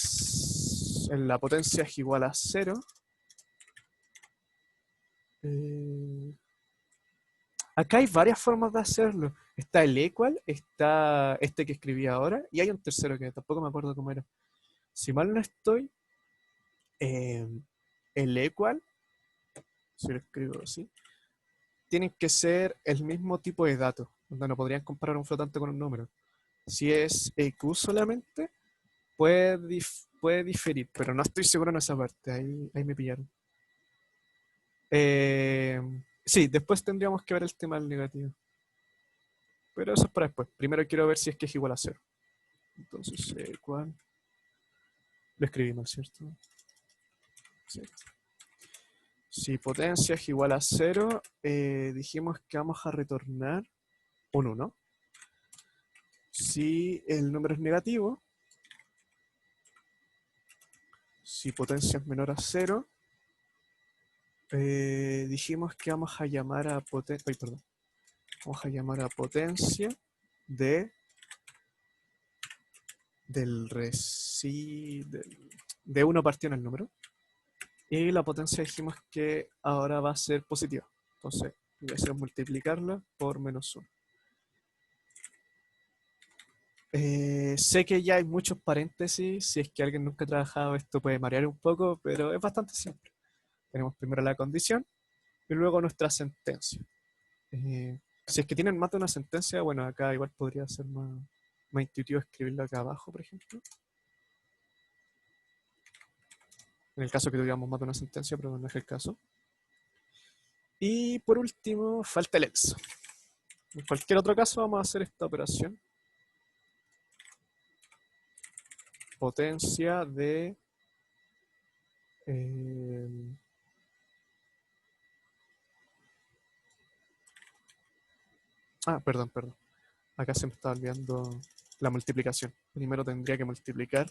la potencia es igual a 0, acá hay varias formas de hacerlo. Está el equal, está este que escribí ahora, y hay un tercero que tampoco me acuerdo cómo era. Si mal no estoy, eh, el equal, si lo escribo así, tienen que ser el mismo tipo de datos, donde no podrían comparar un flotante con un número. Si es EQ solamente, puede diferir, pero no estoy seguro en esa parte, ahí me pillaron. Sí, después tendríamos que ver el tema del negativo. Pero eso es para después. Primero quiero ver si es que es igual a 0. Entonces, ¿cuál? Lo escribí mal, ¿cierto? Sí. Si potencia es igual a 0, dijimos que vamos a retornar un 1. Si el número es negativo, si potencia es menor a 0, dijimos que vamos a llamar a vamos a llamar a potencia de de 1 partido en el número. Y la potencia dijimos que ahora va a ser positiva. Entonces, voy a hacer multiplicarla por -1. Sé que ya hay muchos paréntesis. Si es que alguien nunca ha trabajado esto puede marear un poco, pero es bastante simple. Tenemos primero la condición y luego nuestra sentencia. Si es que tienen más de una sentencia, bueno, acá igual podría ser más intuitivo escribirlo acá abajo, por ejemplo. En el caso que tuviéramos más de una sentencia, pero no es el caso. Y por último, falta el else. En cualquier otro caso vamos a hacer esta operación. Potencia de... perdón. Acá se me está olvidando la multiplicación. Primero tendría que multiplicar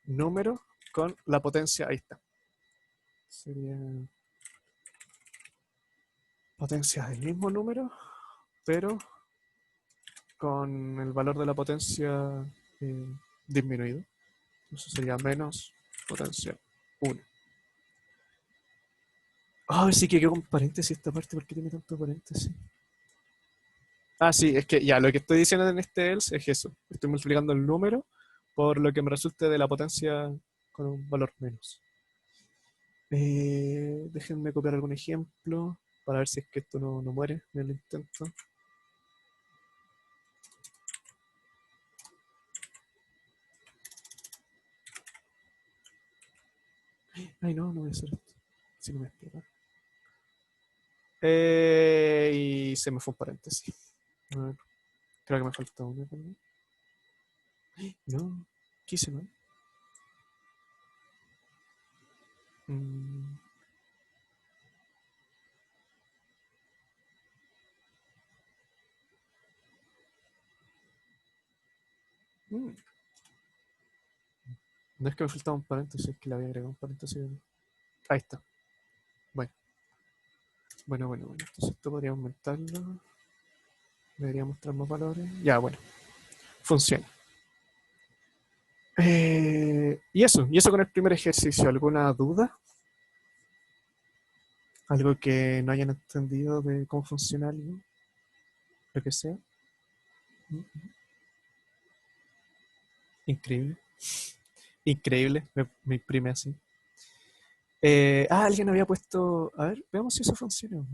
número con la potencia. Ahí está. Sería potencia del mismo número, pero con el valor de la potencia disminuido. Entonces sería menos potencia 1. Sí que quedó con paréntesis esta parte. ¿Por qué tiene tanto paréntesis? Sí, es que ya lo que estoy diciendo en este else es eso. Estoy multiplicando el número por lo que me resulte de la potencia con un valor menos. Déjenme copiar algún ejemplo para ver si es que esto no muere en el intento. Ay, no voy a hacer esto. Si no me explica. Y se me fue un paréntesis. A ver, creo que me falta uno también. No, ¿qué hice mal? Mm. Mm. No es que me faltaba un paréntesis, es que le había agregado un paréntesis. Ahí está. Bueno. Entonces esto podría aumentarlo. Debería mostrar más valores. Ya, bueno. Funciona. Y eso con el primer ejercicio. ¿Alguna duda? ¿Algo que no hayan entendido de cómo funciona algo? Lo que sea. Increíble. Increíble. Me imprime así. Alguien había puesto... A ver, veamos si eso funciona.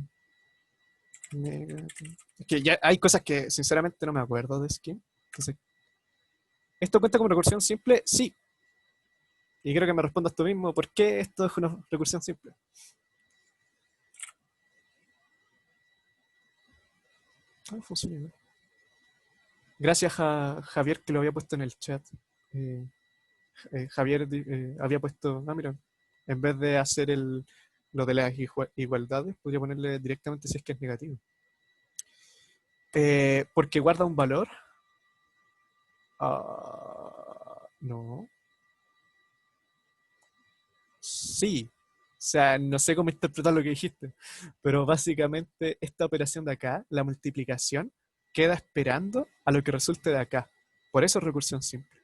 Es que ya hay cosas que sinceramente no me acuerdo de Skim. Entonces, ¿esto cuenta como recursión simple? Sí. Y creo que me respondas tú mismo. ¿Por qué esto es una recursión simple? Funciona igual. Gracias a Javier que lo había puesto en el chat. Javier había puesto, mira, en vez de hacer lo de las igualdades, podría ponerle directamente si es que es negativo. Porque guarda un valor. No. Sí. O sea, no sé cómo interpretar lo que dijiste, pero básicamente esta operación de acá, la multiplicación, queda esperando a lo que resulte de acá. Por eso es recursión simple.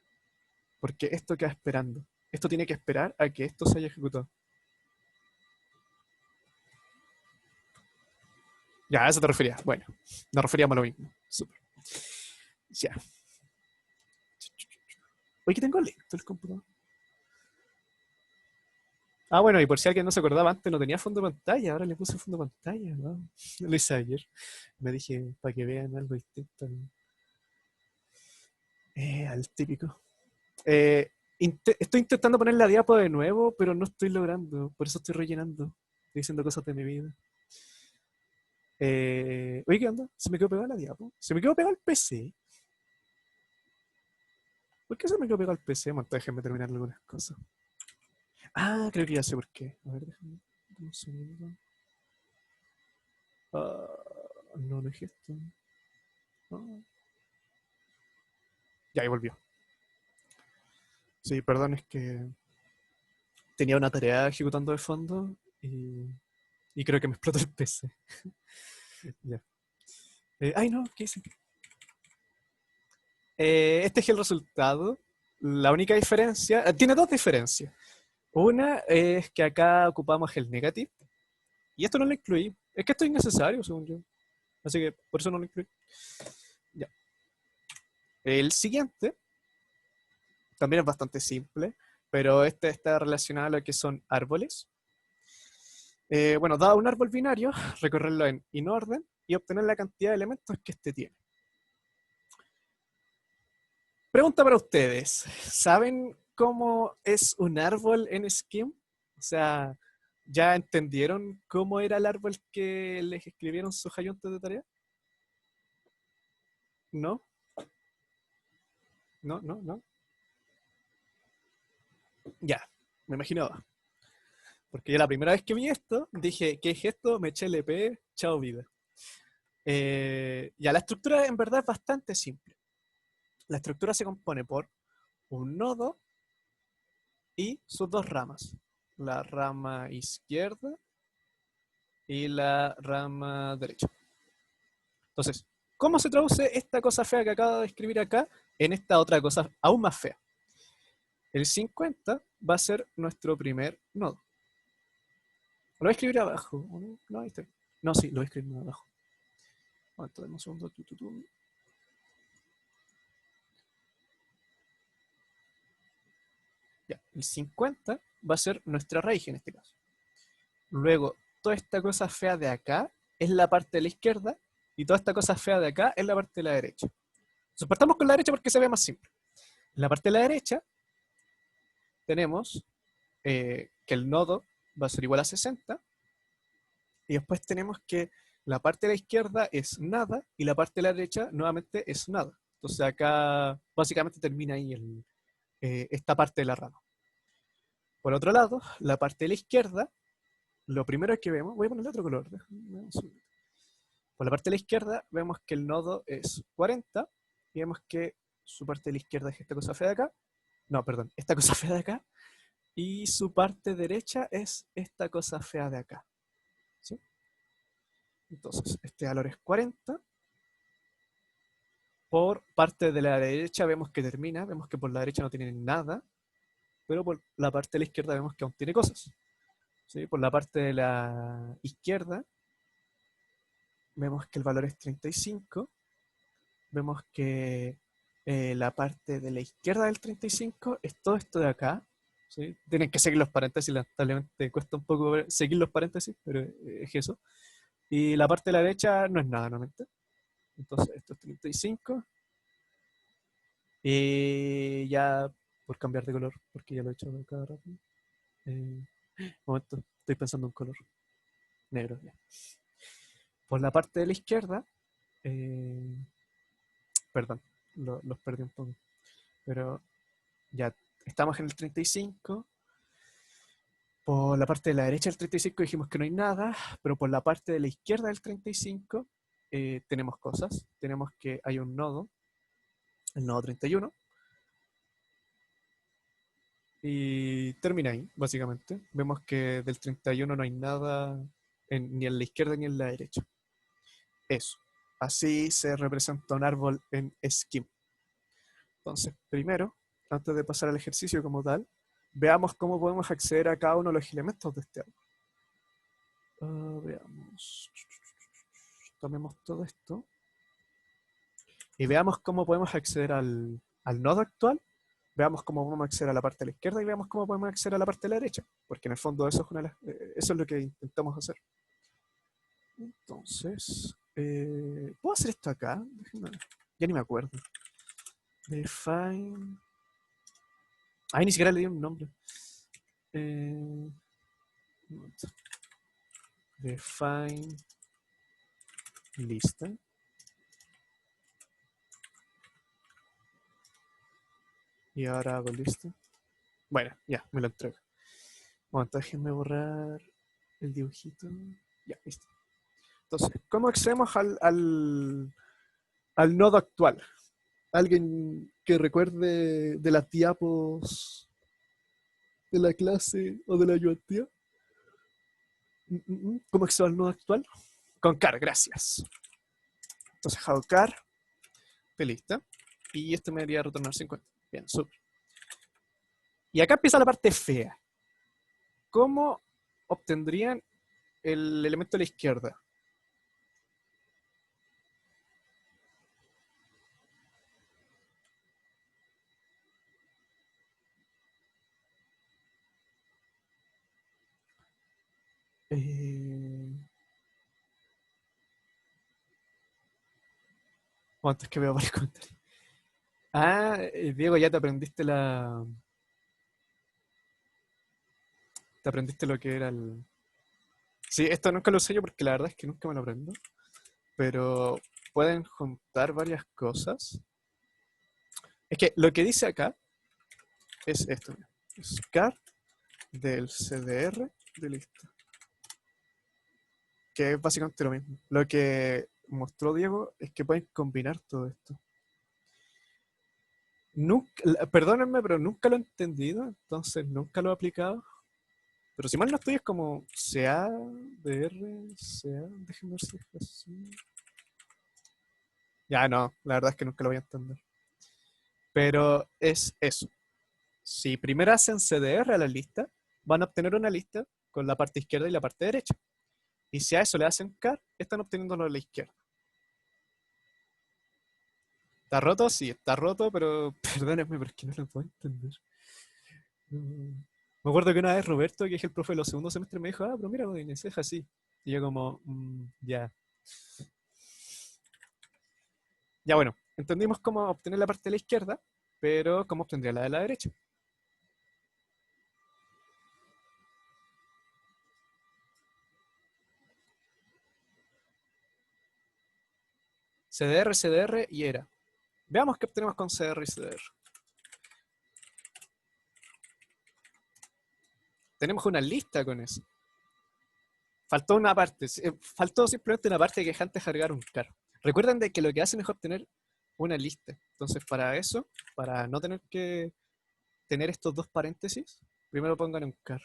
Porque esto queda esperando. Esto tiene que esperar a que esto se haya ejecutado. Ya, a eso te referías. Bueno, nos referíamos a lo mismo. Súper. Ya. Oye, que tengo lento el computador. Bueno, y por si alguien no se acordaba, antes no tenía fondo de pantalla, ahora le puse fondo de pantalla, ¿no? Lo hice ayer. Me dije, para que vean algo distinto al típico. Estoy intentando poner la diapo de nuevo, pero no estoy logrando. Por eso estoy rellenando. Estoy diciendo cosas de mi vida. Oye, ¿qué onda? ¿Se me quedó pegada la diapo? ¿Se me quedó pegado el PC? ¿Por qué se me quedó pegado el PC? Déjenme terminar algunas cosas. Creo que ya sé por qué. A ver, déjame un segundo. No es esto. ¿no? Ya, ahí volvió. Sí, perdón, es que tenía una tarea ejecutando de fondo y creo que me explotó el PC. Ya. Ay, no, ¿qué hice? Este es el resultado. La única diferencia, tiene dos diferencias. Una es que acá ocupamos el negative y esto no lo incluí. Es que esto es innecesario, según yo. Así que por eso no lo incluí. Ya. El siguiente también es bastante simple, pero este está relacionado a lo que son árboles. Bueno, dado un árbol binario, recorrerlo en inorden y obtener la cantidad de elementos que este tiene. Pregunta para ustedes. ¿Saben cómo es un árbol en Scheme? O sea, ¿ya entendieron cómo era el árbol que les escribieron sus ayudantes de tarea? ¿No? ¿No? ¿No? ¿No? Ya, me imaginaba. Porque yo la primera vez que vi esto, dije, ¿qué es esto? Me eché LP, chao vida. Ya, la estructura en verdad es bastante simple. La estructura se compone por un nodo y sus dos ramas. La rama izquierda y la rama derecha. Entonces, ¿cómo se traduce esta cosa fea que acabo de escribir acá en esta otra cosa aún más fea? El 50 va a ser nuestro primer nodo. Lo voy a escribir abajo. ¿No? No, ahí está. No, sí, lo voy a escribir más abajo. Dame un segundo. Ya, el 50 va a ser nuestra raíz en este caso. Luego, toda esta cosa fea de acá es la parte de la izquierda y toda esta cosa fea de acá es la parte de la derecha. Entonces, partamos con la derecha porque se ve más simple. En la parte de la derecha tenemos que el nodo va a ser igual a 60 y después tenemos que la parte de la izquierda es nada y la parte de la derecha nuevamente es nada. Entonces acá básicamente termina ahí esta parte de la rama. Por otro lado, la parte de la izquierda, lo primero que vemos, voy a ponerle otro color. Por la parte de la izquierda vemos que el nodo es 40 y vemos que su parte de la izquierda es esta cosa fea de acá. No, perdón, esta cosa fea de acá. Y su parte derecha es esta cosa fea de acá. ¿Sí? Entonces, este valor es 40. Por parte de la derecha vemos que termina, vemos que por la derecha no tiene nada, pero por la parte de la izquierda vemos que aún tiene cosas. ¿Sí? Por la parte de la izquierda vemos que el valor es 35. Vemos que la parte de la izquierda del 35 es todo esto de acá. ¿Sí? Tienen que seguir los paréntesis, lamentablemente cuesta un poco seguir los paréntesis, pero es eso. Y la parte de la derecha no es nada, nuevamente. Entonces, esto es 35. Y ya, por cambiar de color, porque ya lo he hecho cada rato. Un momento, estoy pensando en color. Negro, ya. Por la parte de la izquierda, perdón, los perdí un poco. Pero ya estamos en el 35. Por la parte de la derecha del 35 dijimos que no hay nada, pero por la parte de la izquierda del 35 tenemos cosas. Tenemos que hay un nodo, el nodo 31, y termina ahí, básicamente. Vemos que del 31 no hay nada ni en la izquierda ni en la derecha. Eso. Así se representa un árbol en Scheme. Entonces, primero, antes de pasar al ejercicio como tal, veamos cómo podemos acceder a cada uno de los elementos de este árbol. Veamos. Tomemos todo esto. Y veamos cómo podemos acceder al nodo actual. Veamos cómo podemos acceder a la parte de la izquierda y veamos cómo podemos acceder a la parte de la derecha. Porque en el fondo eso es lo que intentamos hacer. Entonces, ¿puedo hacer esto acá? Ya ni me acuerdo. Define. Ay, ni siquiera le di un nombre. Define lista. Y ahora hago lista. Bueno, ya, me lo entrego. Bueno, déjenme borrar el dibujito. Ya, listo. Entonces, ¿cómo accedemos al nodo actual. ¿Alguien que recuerde de las diapos de la clase o de la ayudantía? ¿Cómo acceder al nodo actual? Con car, gracias. Entonces, how car, lista. Y esto me debería retornar 50. Bien, súper. Y acá empieza la parte fea. ¿Cómo obtendrían el elemento a la izquierda? ¿Cuántos que veo por el comentario? Ah, Diego, ya te aprendiste Te aprendiste lo que era el... Sí, esto nunca lo sé yo porque la verdad es que nunca me lo aprendo. Pero pueden juntar varias cosas. Es que lo que dice acá es esto. Mira. Es car del CDR de lista. Que es básicamente lo mismo. Lo que mostró Diego es que pueden combinar todo esto. Perdónenme, pero nunca lo he entendido, entonces nunca lo he aplicado. Pero si mal no estoy, es como CA, DR, CA, déjenme ver si es así. Ya no, la verdad es que nunca lo voy a entender. Pero es eso. Si primero hacen CDR a la lista, van a obtener una lista con la parte izquierda y la parte derecha. Y si a eso le hacen car, están obteniéndolo a la izquierda. ¿Está roto? Sí, está roto, pero perdónenme, pero es que no lo puedo entender. Me acuerdo que una vez Roberto, que es el profe de los segundos semestres, me dijo, pero mira, Godínez, es así. Y yo como, ya. Ya bueno, entendimos cómo obtener la parte de la izquierda, pero ¿cómo obtendría la de la derecha? CDR, CDR y era. Veamos qué obtenemos con CDR y CDR. Tenemos una lista con eso. Faltó una parte. Faltó simplemente una parte que es antes cargar un car. Recuerden de que lo que hacen es obtener una lista. Entonces, para eso, para no tener que tener estos dos paréntesis, primero pongan un car.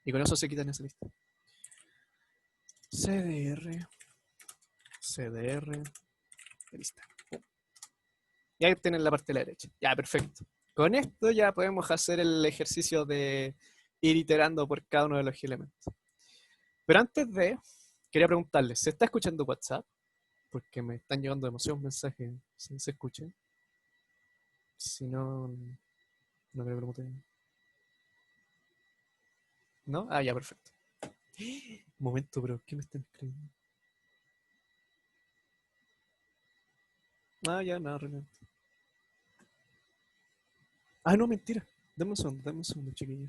Y con eso se quitan esa lista. CDR. CDR. Lista. Y ahí tienen la parte de la derecha. Ya, perfecto. Con esto ya podemos hacer el ejercicio de ir iterando por cada uno de los elementos. Pero antes de, quería preguntarles, ¿se está escuchando WhatsApp? Porque me están llegando demasiados mensajes, si se escuchan. Si no, no me pregunten. ¿No? Ah, ya, perfecto. Un momento, pero ¿qué me están escribiendo? Ah, ya, nada, realmente. Ah, no, mentira. Dame un segundo, chiquillo.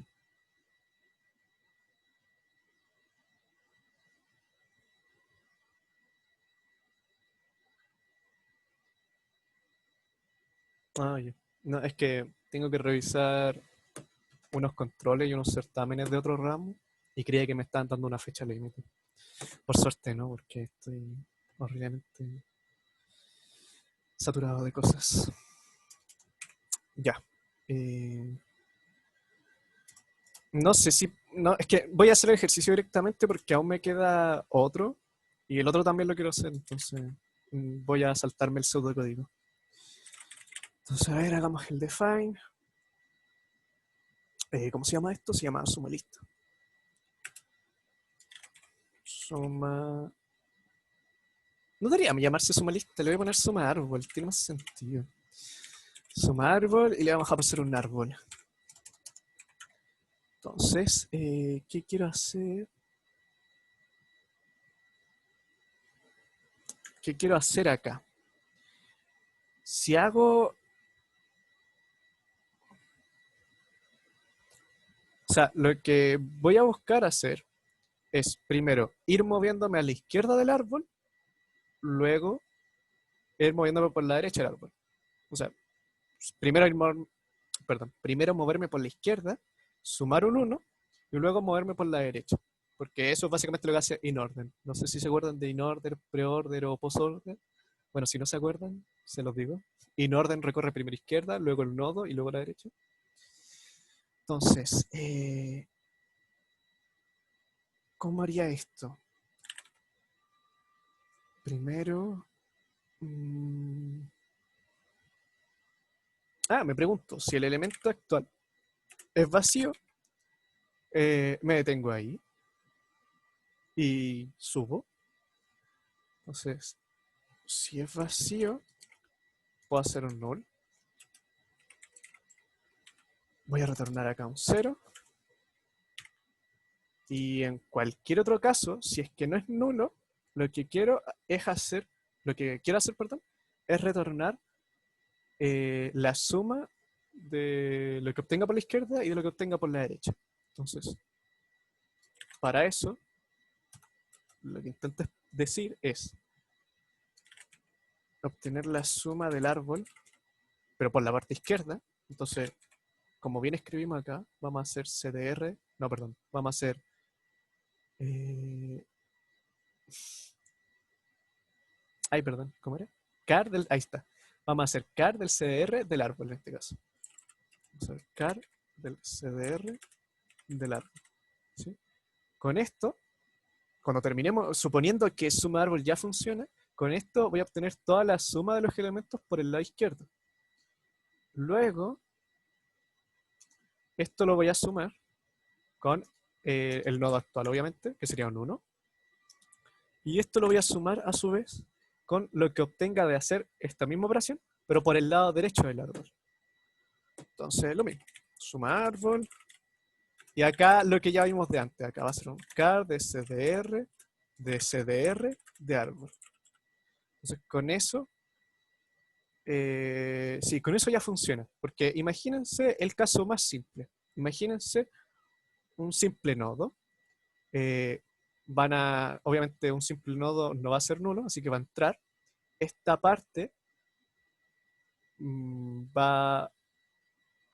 Ah, ya. No, es que tengo que revisar unos controles y unos certámenes de otro ramo y creía que me estaban dando una fecha límite. Por suerte, ¿no? Porque estoy horriblemente saturado de cosas. Ya. No sé si... No, es que voy a hacer el ejercicio directamente porque aún me queda otro y el otro también lo quiero hacer, entonces voy a saltarme el pseudocódigo. Entonces, a ver, hagamos el define. ¿Cómo se llama esto? Se llama suma lista. Suma... No debería llamarse suma lista, le voy a poner suma árbol, tiene más sentido. Suma árbol y le vamos a pasar un árbol. Entonces, ¿qué quiero hacer? ¿Qué quiero hacer acá? Si hago... O sea, lo que voy a buscar hacer es, primero, ir moviéndome a la izquierda del árbol, luego ir moviéndome por la derecha del árbol. O sea, primero moverme por la izquierda, sumar un 1, y luego moverme por la derecha. Porque eso es básicamente lo que hace InOrder. No sé si se acuerdan de InOrder, Preorder o Postorder. Bueno, si no se acuerdan, se los digo. InOrder recorre primero izquierda, luego el nodo y luego la derecha. Entonces, ¿cómo haría esto? Primero... me pregunto, si el elemento actual es vacío, me detengo ahí y subo. Entonces, si es vacío, puedo hacer un null. Voy a retornar acá un 0. Y en cualquier otro caso, si es que no es nulo, lo que quiero hacer, perdón, es retornar la suma de lo que obtenga por la izquierda y de lo que obtenga por la derecha. Entonces, para eso, lo que intento decir es obtener la suma del árbol, pero por la parte izquierda. Entonces, como bien escribimos acá, vamos a hacer CDR, no, perdón, vamos a hacer perdón, ¿cómo era? Ahí está. Vamos a hacer car del CDR del árbol en este caso. Vamos a hacer car del CDR del árbol. ¿Sí? Con esto, cuando terminemos, suponiendo que suma árbol ya funciona, con esto voy a obtener toda la suma de los elementos por el lado izquierdo. Luego, esto lo voy a sumar con el nodo actual, obviamente, que sería un 1. Y esto lo voy a sumar a su vez con lo que obtenga de hacer esta misma operación, pero por el lado derecho del árbol. Entonces, lo mismo. Suma árbol. Y acá lo que ya vimos de antes. Acá va a ser un car de CDR, de árbol. Entonces, con eso, sí, con eso ya funciona. Porque imagínense el caso más simple. Imagínense un simple nodo. Obviamente un simple nodo no va a ser nulo, así que va a entrar. Esta parte va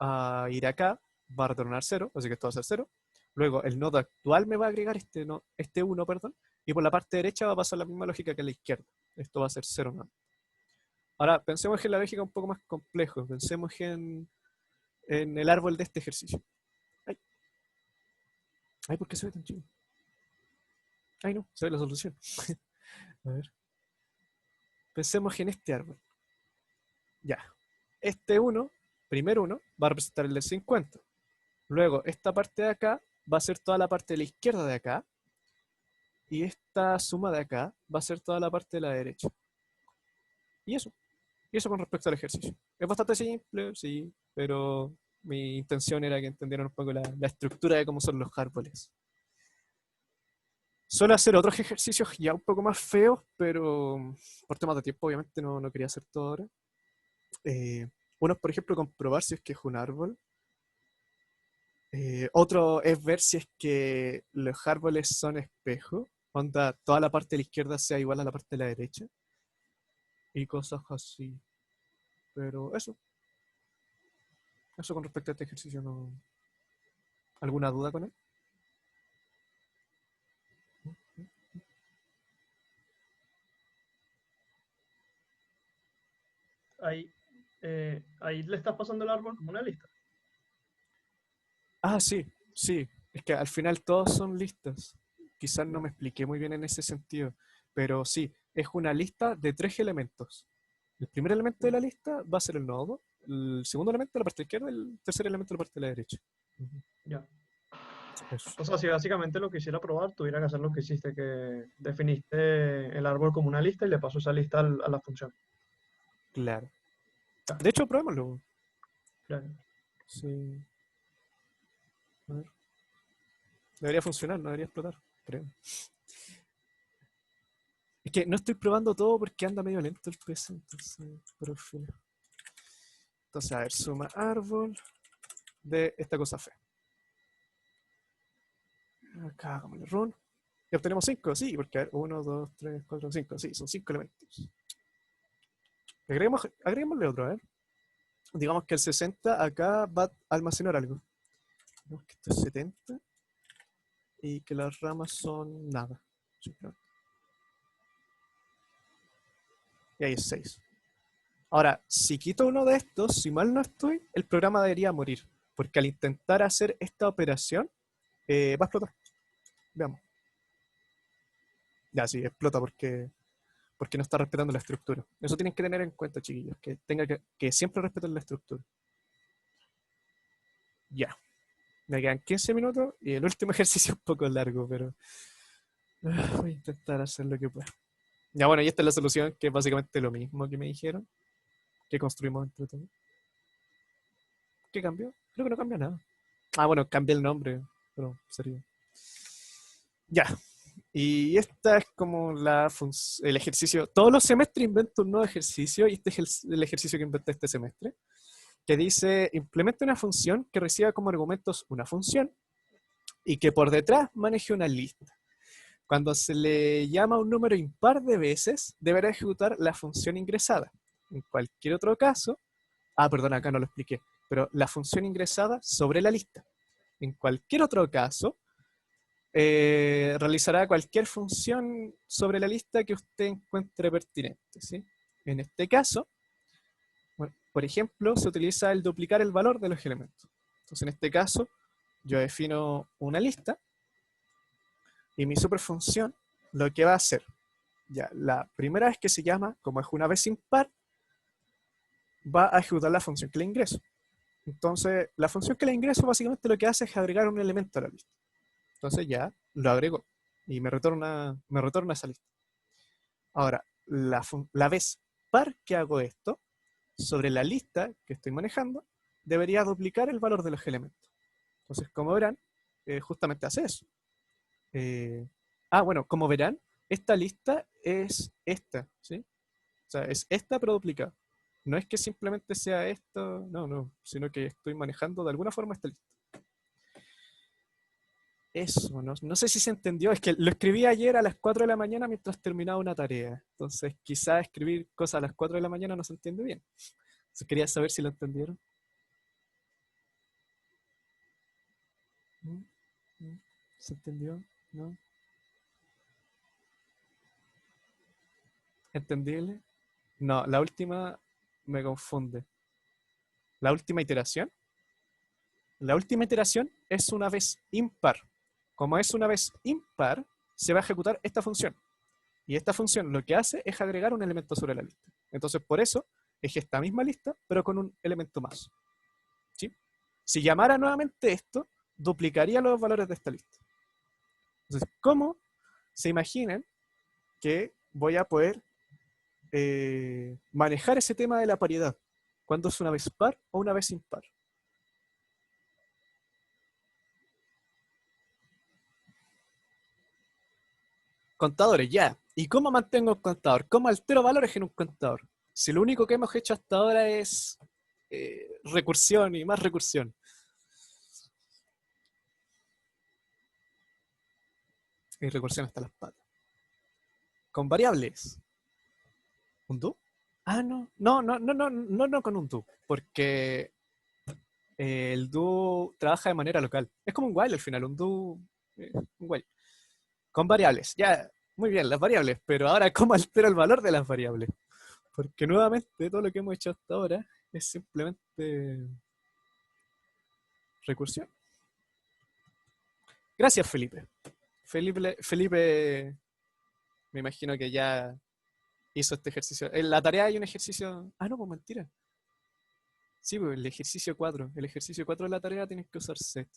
a ir acá, va a retornar 0, así que esto va a ser 0. Luego el nodo actual me va a agregar este 1, perdón, y por la parte derecha va a pasar la misma lógica que a la izquierda. Esto va a ser 0 ¿no? Ahora, pensemos en la lógica un poco más complejo. Pensemos en el árbol de este ejercicio. Ay, ¿por qué se ve tan chido? Ay, no, se ve la solución. A ver. Pensemos en este árbol. Ya. Este 1, primer 1, va a representar el del 50. Luego, esta parte de acá va a ser toda la parte de la izquierda de acá. Y esta suma de acá va a ser toda la parte de la derecha. Y eso. Y eso con respecto al ejercicio. Es bastante simple, sí, pero mi intención era que entendieran un poco la estructura de cómo son los árboles. Suelo hacer otros ejercicios ya un poco más feos, pero por temas de tiempo obviamente no quería hacer todo ahora. Uno es, por ejemplo, comprobar si es que es un árbol. Otro es ver si es que los árboles son espejos. Onda, toda la parte de la izquierda sea igual a la parte de la derecha. Y cosas así. Pero eso con respecto a este ejercicio, ¿no? ¿Alguna duda con él? Ahí le estás pasando el árbol como una lista. Ah, sí. Es que al final todos son listas. Quizás no me expliqué muy bien en ese sentido. Pero sí, es una lista de 3 elementos. El primer elemento de la lista va a ser el nodo. El segundo elemento la parte izquierda y el tercer elemento la parte de la derecha. Ya. Eso. O sea, si básicamente lo quisiera probar, tuviera que hacer lo que hiciste, que definiste el árbol como una lista y le paso esa lista a la función. Claro. Claro, De hecho, probémoslo. claro. Sí. A ver. Debería funcionar, no debería explotar, creo. Es que no estoy probando todo porque anda medio lento el PC, entonces, pero al final. Entonces, a ver, suma árbol de esta cosa fea. Acá hagamos el run. Y obtenemos 5, sí, porque a ver, 1, 2, 3, 4, 5, sí, son 5 elementos. Agreguémosle otro, a ver. Digamos que el 60 acá va a almacenar algo. Digamos que esto es 70 y que las ramas son nada. Simplemente. Y ahí es 6. Ahora, si quito uno de estos, si mal no estoy, el programa debería morir. Porque al intentar hacer esta operación, va a explotar. Veamos. Ya, sí, explota porque no está respetando la estructura. Eso tienen que tener en cuenta, chiquillos, que siempre respeten la estructura. Ya. Me quedan 15 minutos y el último ejercicio es un poco largo, pero voy a intentar hacer lo que pueda. Ya, bueno, y esta es la solución, que es básicamente lo mismo que me dijeron, que construimos entre todos. ¿Qué cambió? Creo que no cambia nada. Ah, bueno, cambié el nombre, pero sería. Ya. Y esta es como el ejercicio. Todos los semestres invento un nuevo ejercicio y este es el ejercicio que inventé este semestre, que dice: implementa una función que reciba como argumentos una función y que por detrás maneje una lista. Cuando se le llama un número impar de veces, deberá ejecutar la función ingresada. En cualquier otro caso, perdón, acá no lo expliqué, pero la función ingresada sobre la lista. En cualquier otro caso, realizará cualquier función sobre la lista que usted encuentre pertinente, ¿sí? En este caso, bueno, por ejemplo, se utiliza el duplicar el valor de los elementos. Entonces, en este caso, yo defino una lista y mi superfunción lo que va a hacer, ya, la primera vez que se llama, como es una vez impar, va a ejecutar la función que le ingreso. Entonces, la función que le ingreso básicamente lo que hace es agregar un elemento a la lista. Entonces ya lo agrego y me retorna esa lista. Ahora, la vez par que hago esto, sobre la lista que estoy manejando, debería duplicar el valor de los elementos. Entonces, como verán, justamente hace eso. Bueno, como verán, esta lista es esta, ¿sí? O sea, es esta pero duplicada. No es que simplemente sea esto, no, sino que estoy manejando de alguna forma esta lista. Eso, no sé si se entendió, es que lo escribí ayer a las 4 de la mañana mientras terminaba una tarea. Entonces, quizás escribir cosas a las 4 de la mañana no se entiende bien. Entonces, quería saber si lo entendieron. ¿Mm? ¿Mm? ¿Se entendió? ¿No? ¿Entendible? No, la última me confunde. La última iteración. La última iteración es una vez impar. Como es una vez impar, se va a ejecutar esta función. Y esta función lo que hace es agregar un elemento sobre la lista. Entonces, por eso es esta misma lista, pero con un elemento más. ¿Sí? Si llamara nuevamente esto, duplicaría los valores de esta lista. Entonces, ¿cómo se imaginan que voy a poder manejar ese tema de la paridad? ¿Cuándo es una vez par o una vez impar? Contadores, ya. ¿Y cómo mantengo un contador? ¿Cómo altero valores en un contador? Si lo único que hemos hecho hasta ahora es recursión y más recursión. Y recursión hasta las patas. Con variables. ¿Un do? No con un do. Porque el do trabaja de manera local. Es como un while al final, un do, un while. Con variables, ya, muy bien, las variables, pero ahora, ¿cómo altero el valor de las variables? Porque nuevamente todo lo que hemos hecho hasta ahora es simplemente recursión. Gracias, Felipe. Felipe, me imagino que ya hizo este ejercicio. En la tarea hay un ejercicio. No, pues mentira. Sí, pues el ejercicio 4. El ejercicio 4 de la tarea tienes que usar set.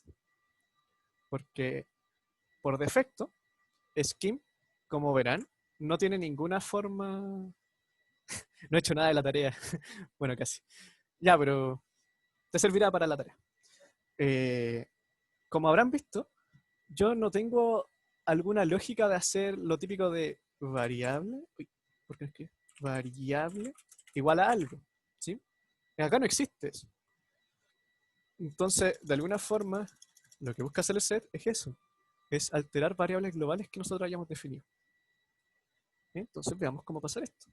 Porque por defecto, Scheme, como verán, no tiene ninguna forma. No he hecho nada de la tarea. Bueno, casi. Ya, pero te servirá para la tarea. Como habrán visto, yo no tengo alguna lógica de hacer lo típico de variable. Uy, ¿por qué escribí? Variable igual a algo. ¿Sí? Acá no existe eso. Entonces, de alguna forma, lo que busca hacer el set es eso. Es alterar variables globales que nosotros hayamos definido. Entonces, veamos cómo pasar esto.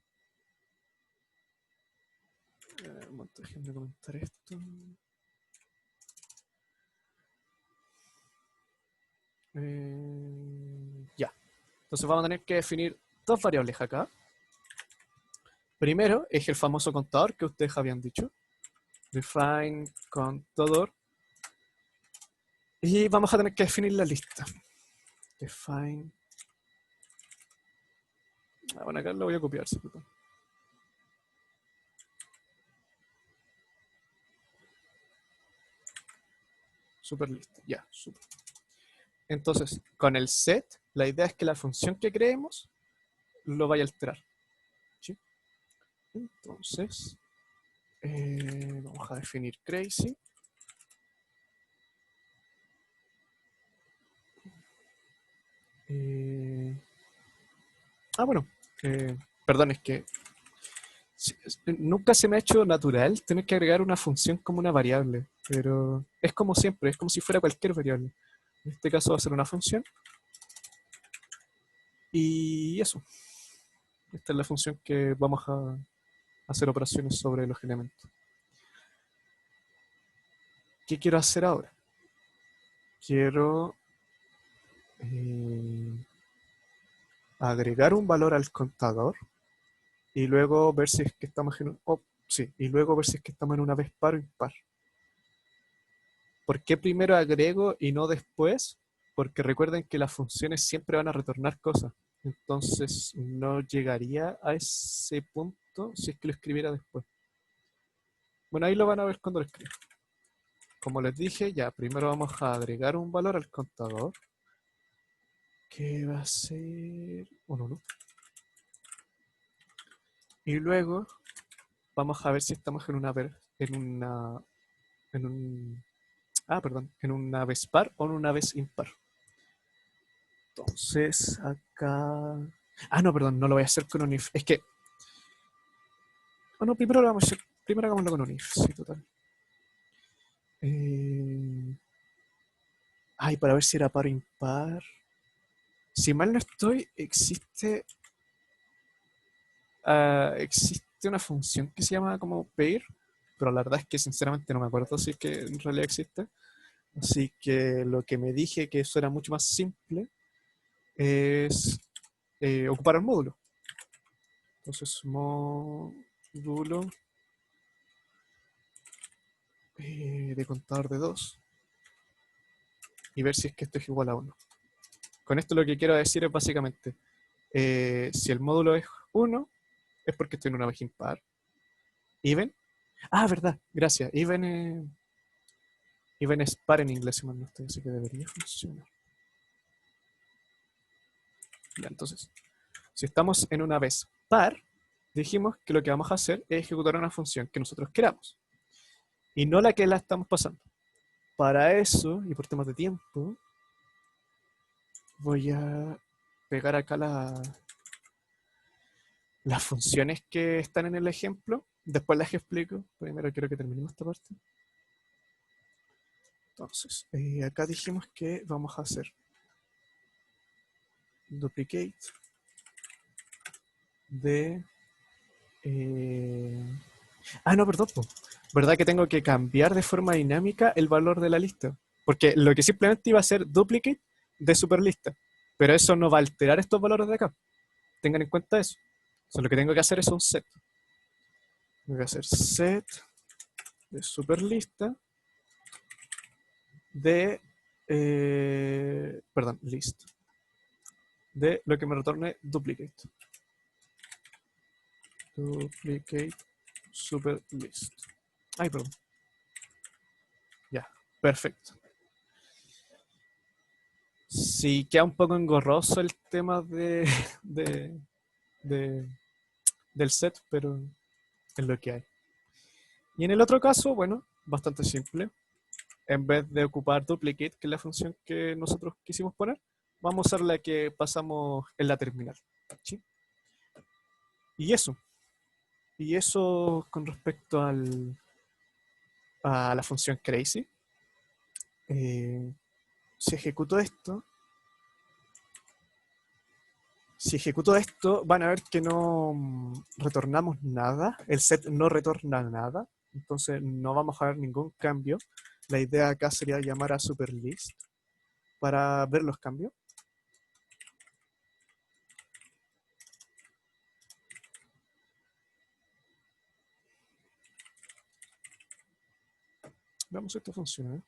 Déjenme comentar esto. Ya. Entonces vamos a tener que definir dos variables acá. Primero es el famoso contador que ustedes habían dicho. Define contador. Y vamos a tener que definir la lista. Define. Bueno, acá lo voy a copiar. ¿Sí? Super lista. Ya, super. Entonces, con el set, la idea es que la función que creemos lo vaya a alterar. ¿Sí? Entonces, vamos a definir crazy. Bueno, perdón, es que nunca se me ha hecho natural tener que agregar una función como una variable, pero es como siempre, es como si fuera cualquier variable. En este caso va a ser una función. Y eso. Esta es la función que vamos a hacer operaciones sobre los elementos. ¿Qué quiero hacer ahora? Quiero agregar un valor al contador y luego ver si es que estamos en y luego ver si es que estamos en una vez par o impar. ¿Por qué primero agrego y no después? Porque recuerden que las funciones siempre van a retornar cosas. Entonces no llegaría a ese punto si es que lo escribiera después. Bueno, ahí lo van a ver cuando lo escriba. Como les dije, ya primero vamos a agregar un valor al contador. Que va a ser 1, ¿no? Y luego vamos a ver si estamos en una en una vez par o en una vez impar. Entonces, acá... no, perdón, no lo voy a hacer con un if. Es que... no, primero lo vamos a hacer. Primero hagámoslo con un if, sí, total. Para ver si era par o impar. Si mal no estoy, existe una función que se llama como pair, pero la verdad es que sinceramente no me acuerdo si es que en realidad existe. Así que lo que me dije que eso era mucho más simple es ocupar el módulo. Entonces, módulo de contador de 2 y ver si es que esto es igual a 1. Con esto lo que quiero decir es básicamente, si el módulo es 1, es porque estoy en una vez impar. Even. Verdad, gracias. Even es par en inglés, si mal no estoy, así que debería funcionar. Ya, entonces, si estamos en una vez par, dijimos que lo que vamos a hacer es ejecutar una función que nosotros queramos y no la que la estamos pasando. Para eso, y por temas de tiempo, voy a pegar acá las funciones que están en el ejemplo. Después las explico. Primero quiero que terminemos esta parte. Entonces, acá dijimos que vamos a hacer duplicate de... no, perdón. ¿Verdad que tengo que cambiar de forma dinámica el valor de la lista? Porque lo que simplemente iba a ser duplicate de superlista. Pero eso no va a alterar estos valores de acá. Tengan en cuenta eso. Lo que tengo que hacer es un set. Voy a hacer set de superlista de... list. De lo que me retorne duplicate. Duplicate superlist. Perdón. Ya, perfecto. Sí, queda un poco engorroso el tema del set, pero es lo que hay. Y en el otro caso, bueno, bastante simple. En vez de ocupar duplicate, que es la función que nosotros quisimos poner, vamos a usar la que pasamos en la terminal. ¿Sí? Y eso con respecto a la función crazy. Si ejecuto esto, van a ver que no retornamos nada. El set no retorna nada. Entonces no vamos a ver ningún cambio. La idea acá sería llamar a superlist para ver los cambios. Veamos si esto funciona.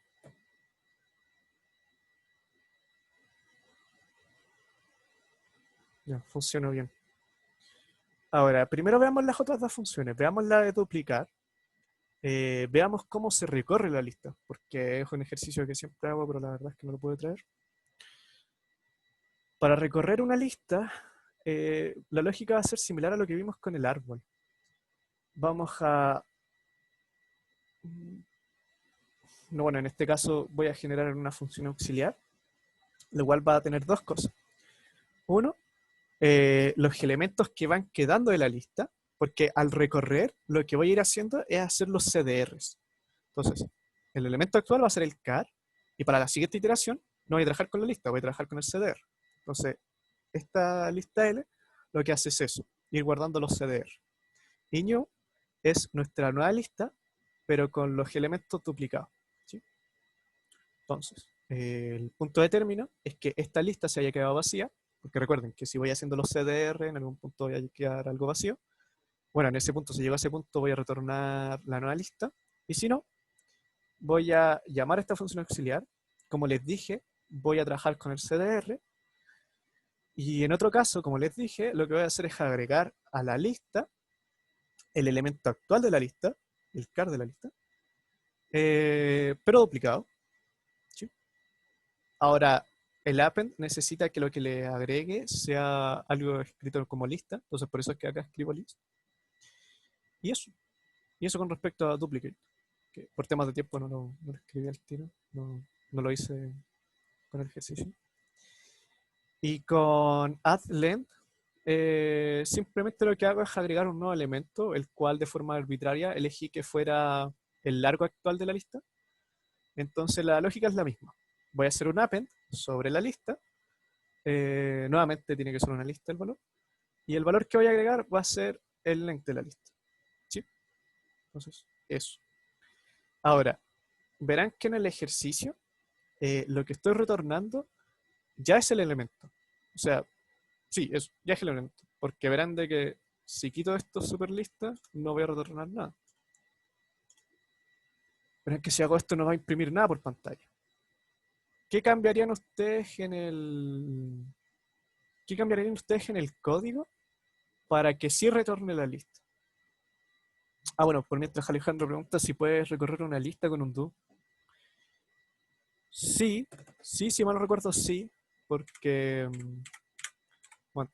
Ya, funcionó bien. Ahora, primero veamos las otras dos funciones. Veamos la de duplicar. Veamos cómo se recorre la lista, porque es un ejercicio que siempre hago, pero la verdad es que no lo puedo traer. Para recorrer una lista, la lógica va a ser similar a lo que vimos con el árbol. Vamos a... No, bueno, en este caso voy a generar una función auxiliar, lo cual va a tener dos cosas. Uno, los elementos que van quedando de la lista, porque al recorrer lo que voy a ir haciendo es hacer los CDRs. Entonces, el elemento actual va a ser el car, y para la siguiente iteración no voy a trabajar con la lista, voy a trabajar con el CDR. Entonces, esta lista L lo que hace es eso, ir guardando los CDR. Y new es nuestra nueva lista, pero con los elementos duplicados. ¿Sí? Entonces, el punto de término es que esta lista se haya quedado vacía, porque recuerden que si voy haciendo los CDR, en algún punto voy a quedar algo vacío. Bueno, en ese punto, si llego a ese punto, voy a retornar la nueva lista. Y si no, voy a llamar a esta función auxiliar. Como les dije, voy a trabajar con el CDR. Y en otro caso, como les dije, lo que voy a hacer es agregar a la lista el elemento actual de la lista, el car de la lista, pero duplicado. ¿Sí? Ahora, el append necesita que lo que le agregue sea algo escrito como lista, entonces por eso es que acá escribo list. Y eso con respecto a duplicate, que por temas de tiempo no lo escribí al tiro, no lo hice con el ejercicio. Y con addLength, simplemente lo que hago es agregar un nuevo elemento, el cual de forma arbitraria elegí que fuera el largo actual de la lista. Entonces la lógica es la misma. Voy a hacer un append sobre la lista. Nuevamente tiene que ser una lista el valor. Y el valor que voy a agregar va a ser el length de la lista. ¿Sí? Entonces, eso. Ahora, verán que en el ejercicio lo que estoy retornando ya es el elemento. O sea, sí, eso, ya es el elemento. Porque verán de que si quito esto superlista, no voy a retornar nada. Verán que si hago esto no va a imprimir nada por pantalla. ¿Qué cambiarían ustedes en el... ¿Qué cambiarían ustedes en el código para que sí retorne la lista? Ah, bueno, por mientras Alejandro pregunta si puedes recorrer una lista con un do. Sí, si mal no recuerdo, sí, porque... Bueno,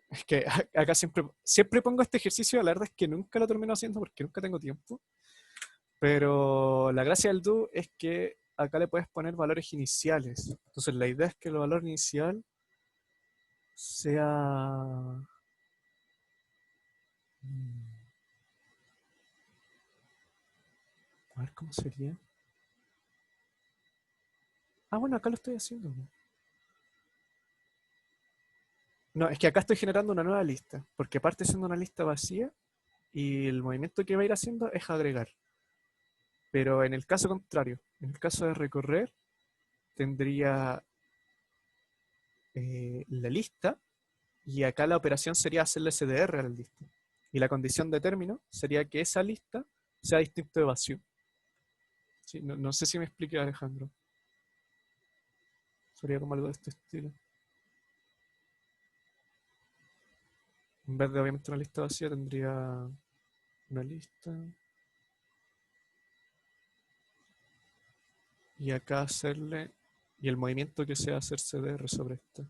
es que acá siempre pongo este ejercicio, la verdad es que nunca lo termino haciendo porque nunca tengo tiempo. Pero la gracia del do es que acá le puedes poner valores iniciales. Entonces la idea es que el valor inicial sea... A ver cómo sería. Ah, bueno, acá lo estoy haciendo. No, es que acá estoy generando una nueva lista, porque parte siendo una lista vacía y el movimiento que va a ir haciendo es agregar. Pero en el caso contrario, en el caso de recorrer, tendría la lista y acá la operación sería hacerle CDR a la lista. Y la condición de término sería que esa lista sea distinto de vacío. Sí, no sé si me expliqué, Alejandro. Sería como algo de este estilo. En vez de obviamente una lista vacía, tendría una lista. Y acá hacerle... Y el movimiento que sea hacer CDR sobre esta.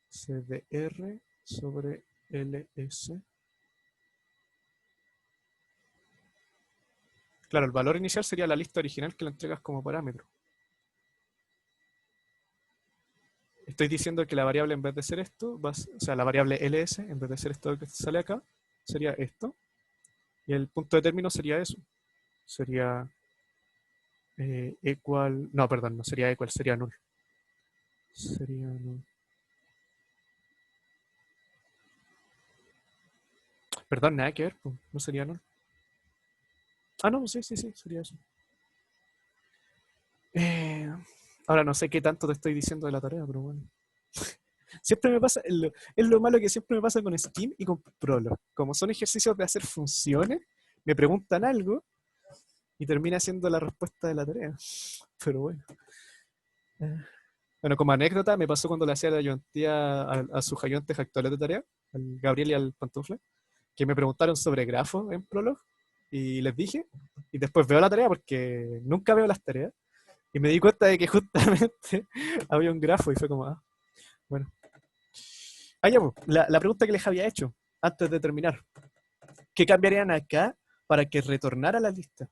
CDR sobre LS. Claro, el valor inicial sería la lista original que la entregas como parámetro. Estoy diciendo que la variable en vez de ser esto, o sea, la variable ls, en vez de ser esto que sale acá, sería esto. Y el punto de término sería eso. Sería equal... No, perdón, no sería equal, sería null. Sería null. Perdón, nada que ver, pues, no sería null. Ah, no, sí, sería eso. Ahora no sé qué tanto te estoy diciendo de la tarea, pero bueno. Siempre me pasa, es lo malo que siempre me pasa con Scheme y con Prolog. Como son ejercicios de hacer funciones, me preguntan algo y termina siendo la respuesta de la tarea. Pero bueno. Bueno, como anécdota, me pasó cuando le hacía la ayudantía a sus ayudantes actuales de tarea, al Gabriel y al Pantufle, que me preguntaron sobre grafos en Prolog, y les dije, y después veo la tarea porque nunca veo las tareas, y me di cuenta de que justamente había un grafo, y fue como, bueno. Ya, pues, la pregunta que les había hecho antes de terminar. ¿Qué cambiarían acá para que retornara la lista?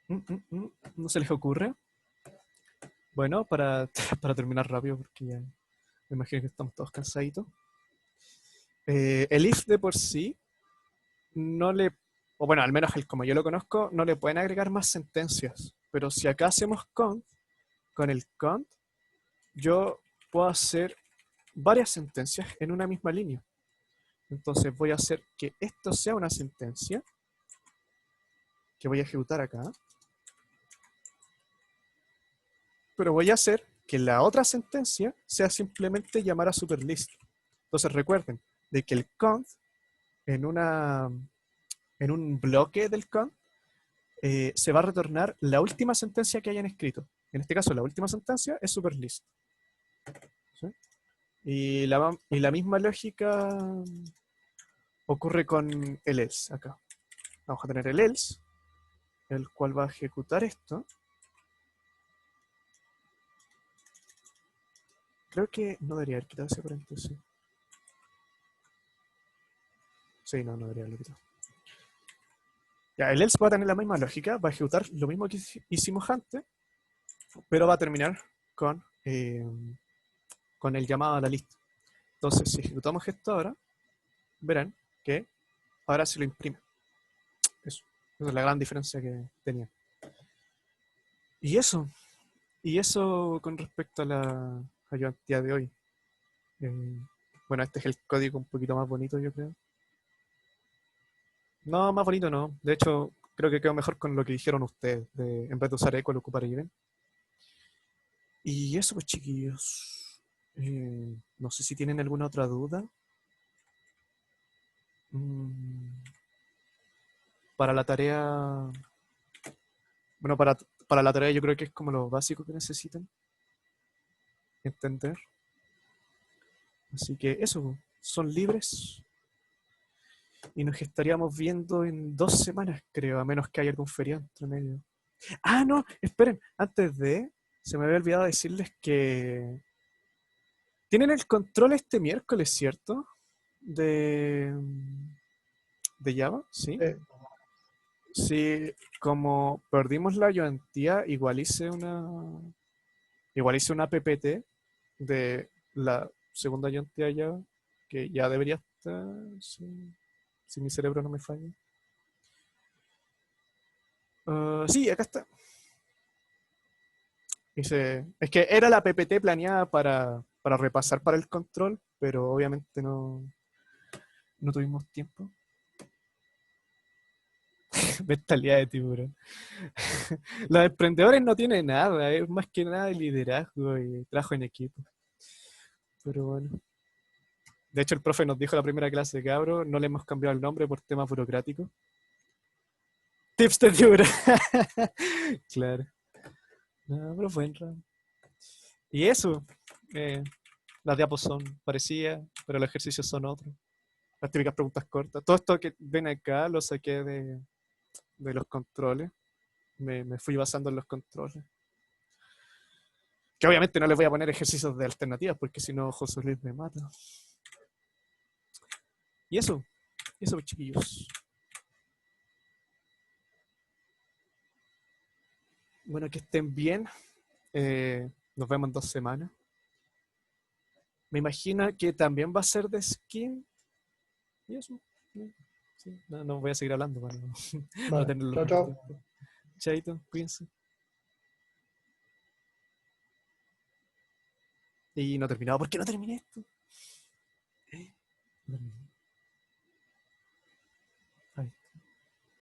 ¿No se les ocurre? Bueno, para terminar rápido, porque ya me imagino que estamos todos cansaditos. El if de por sí no le, o bueno, al menos como yo lo conozco, no le pueden agregar más sentencias. Pero si acá hacemos cont, con el cont, yo puedo hacer varias sentencias en una misma línea. Entonces voy a hacer que esto sea una sentencia que voy a ejecutar acá. Pero voy a hacer que la otra sentencia sea simplemente llamar a superlist. Entonces recuerden de que el cont en un bloque del cont se va a retornar la última sentencia que hayan escrito. En este caso, la última sentencia es superlist. ¿Sí? Y la misma lógica ocurre con el else acá. Vamos a tener el else, el cual va a ejecutar esto. Creo que no debería haber quitado ese paréntesis. Sí, no debería haberlo quitado. Ya, el else va a tener la misma lógica, va a ejecutar lo mismo que hicimos antes, pero va a terminar con el llamado a la lista. Entonces, si ejecutamos esto ahora, verán que ahora se lo imprime. Esa es la gran diferencia que tenía. Y eso con respecto a la ayudantía de hoy. Bueno, este es el código un poquito más bonito, yo creo. No, más bonito no. De hecho, creo que quedó mejor con lo que dijeron ustedes, en vez de usar equal, ocupar even. Y eso, pues, chiquillos. No sé si tienen alguna otra duda. Para la tarea. Bueno, para la tarea yo creo que es como lo básico que necesitan entender. Así que eso, pues, son libres. Y nos estaríamos viendo en 2 semanas, creo, a menos que haya algún feriado entre medio. No, esperen, antes de. Se me había olvidado decirles que tienen el control este miércoles, ¿cierto? De Java, ¿sí? Sí, como perdimos la ayudantía, igual hice una PPT de la segunda ayudantía Java, que ya debería estar, si mi cerebro no me falla. Sí, acá está. Es que era la PPT planeada para repasar para el control, pero obviamente no tuvimos tiempo. Mentalidad de tiburón. Los emprendedores no tienen nada, es más que nada de liderazgo y trabajo en equipo. Pero bueno. De hecho, el profe nos dijo en la primera clase, cabro, no le hemos cambiado el nombre por temas burocráticos. Tips de tiburón. Claro. No, pero fue en ramo. Y eso, las diapos son parecidas, pero los ejercicios son otros. Las típicas preguntas cortas. Todo esto que ven acá lo saqué de los controles. Me fui basando en los controles. Que obviamente no les voy a poner ejercicios de alternativas porque si no José Luis me mata. Y eso, chiquillos. Bueno, que estén bien. Nos vemos en 2 semanas. Me imagino que también va a ser de skin. Y eso. Sí, no voy a seguir hablando para no, Vale, tenerlo chao, mucho chao. tiempo. Chaito, cuídense. Y no he terminado. ¿Por qué no terminé esto? No terminé.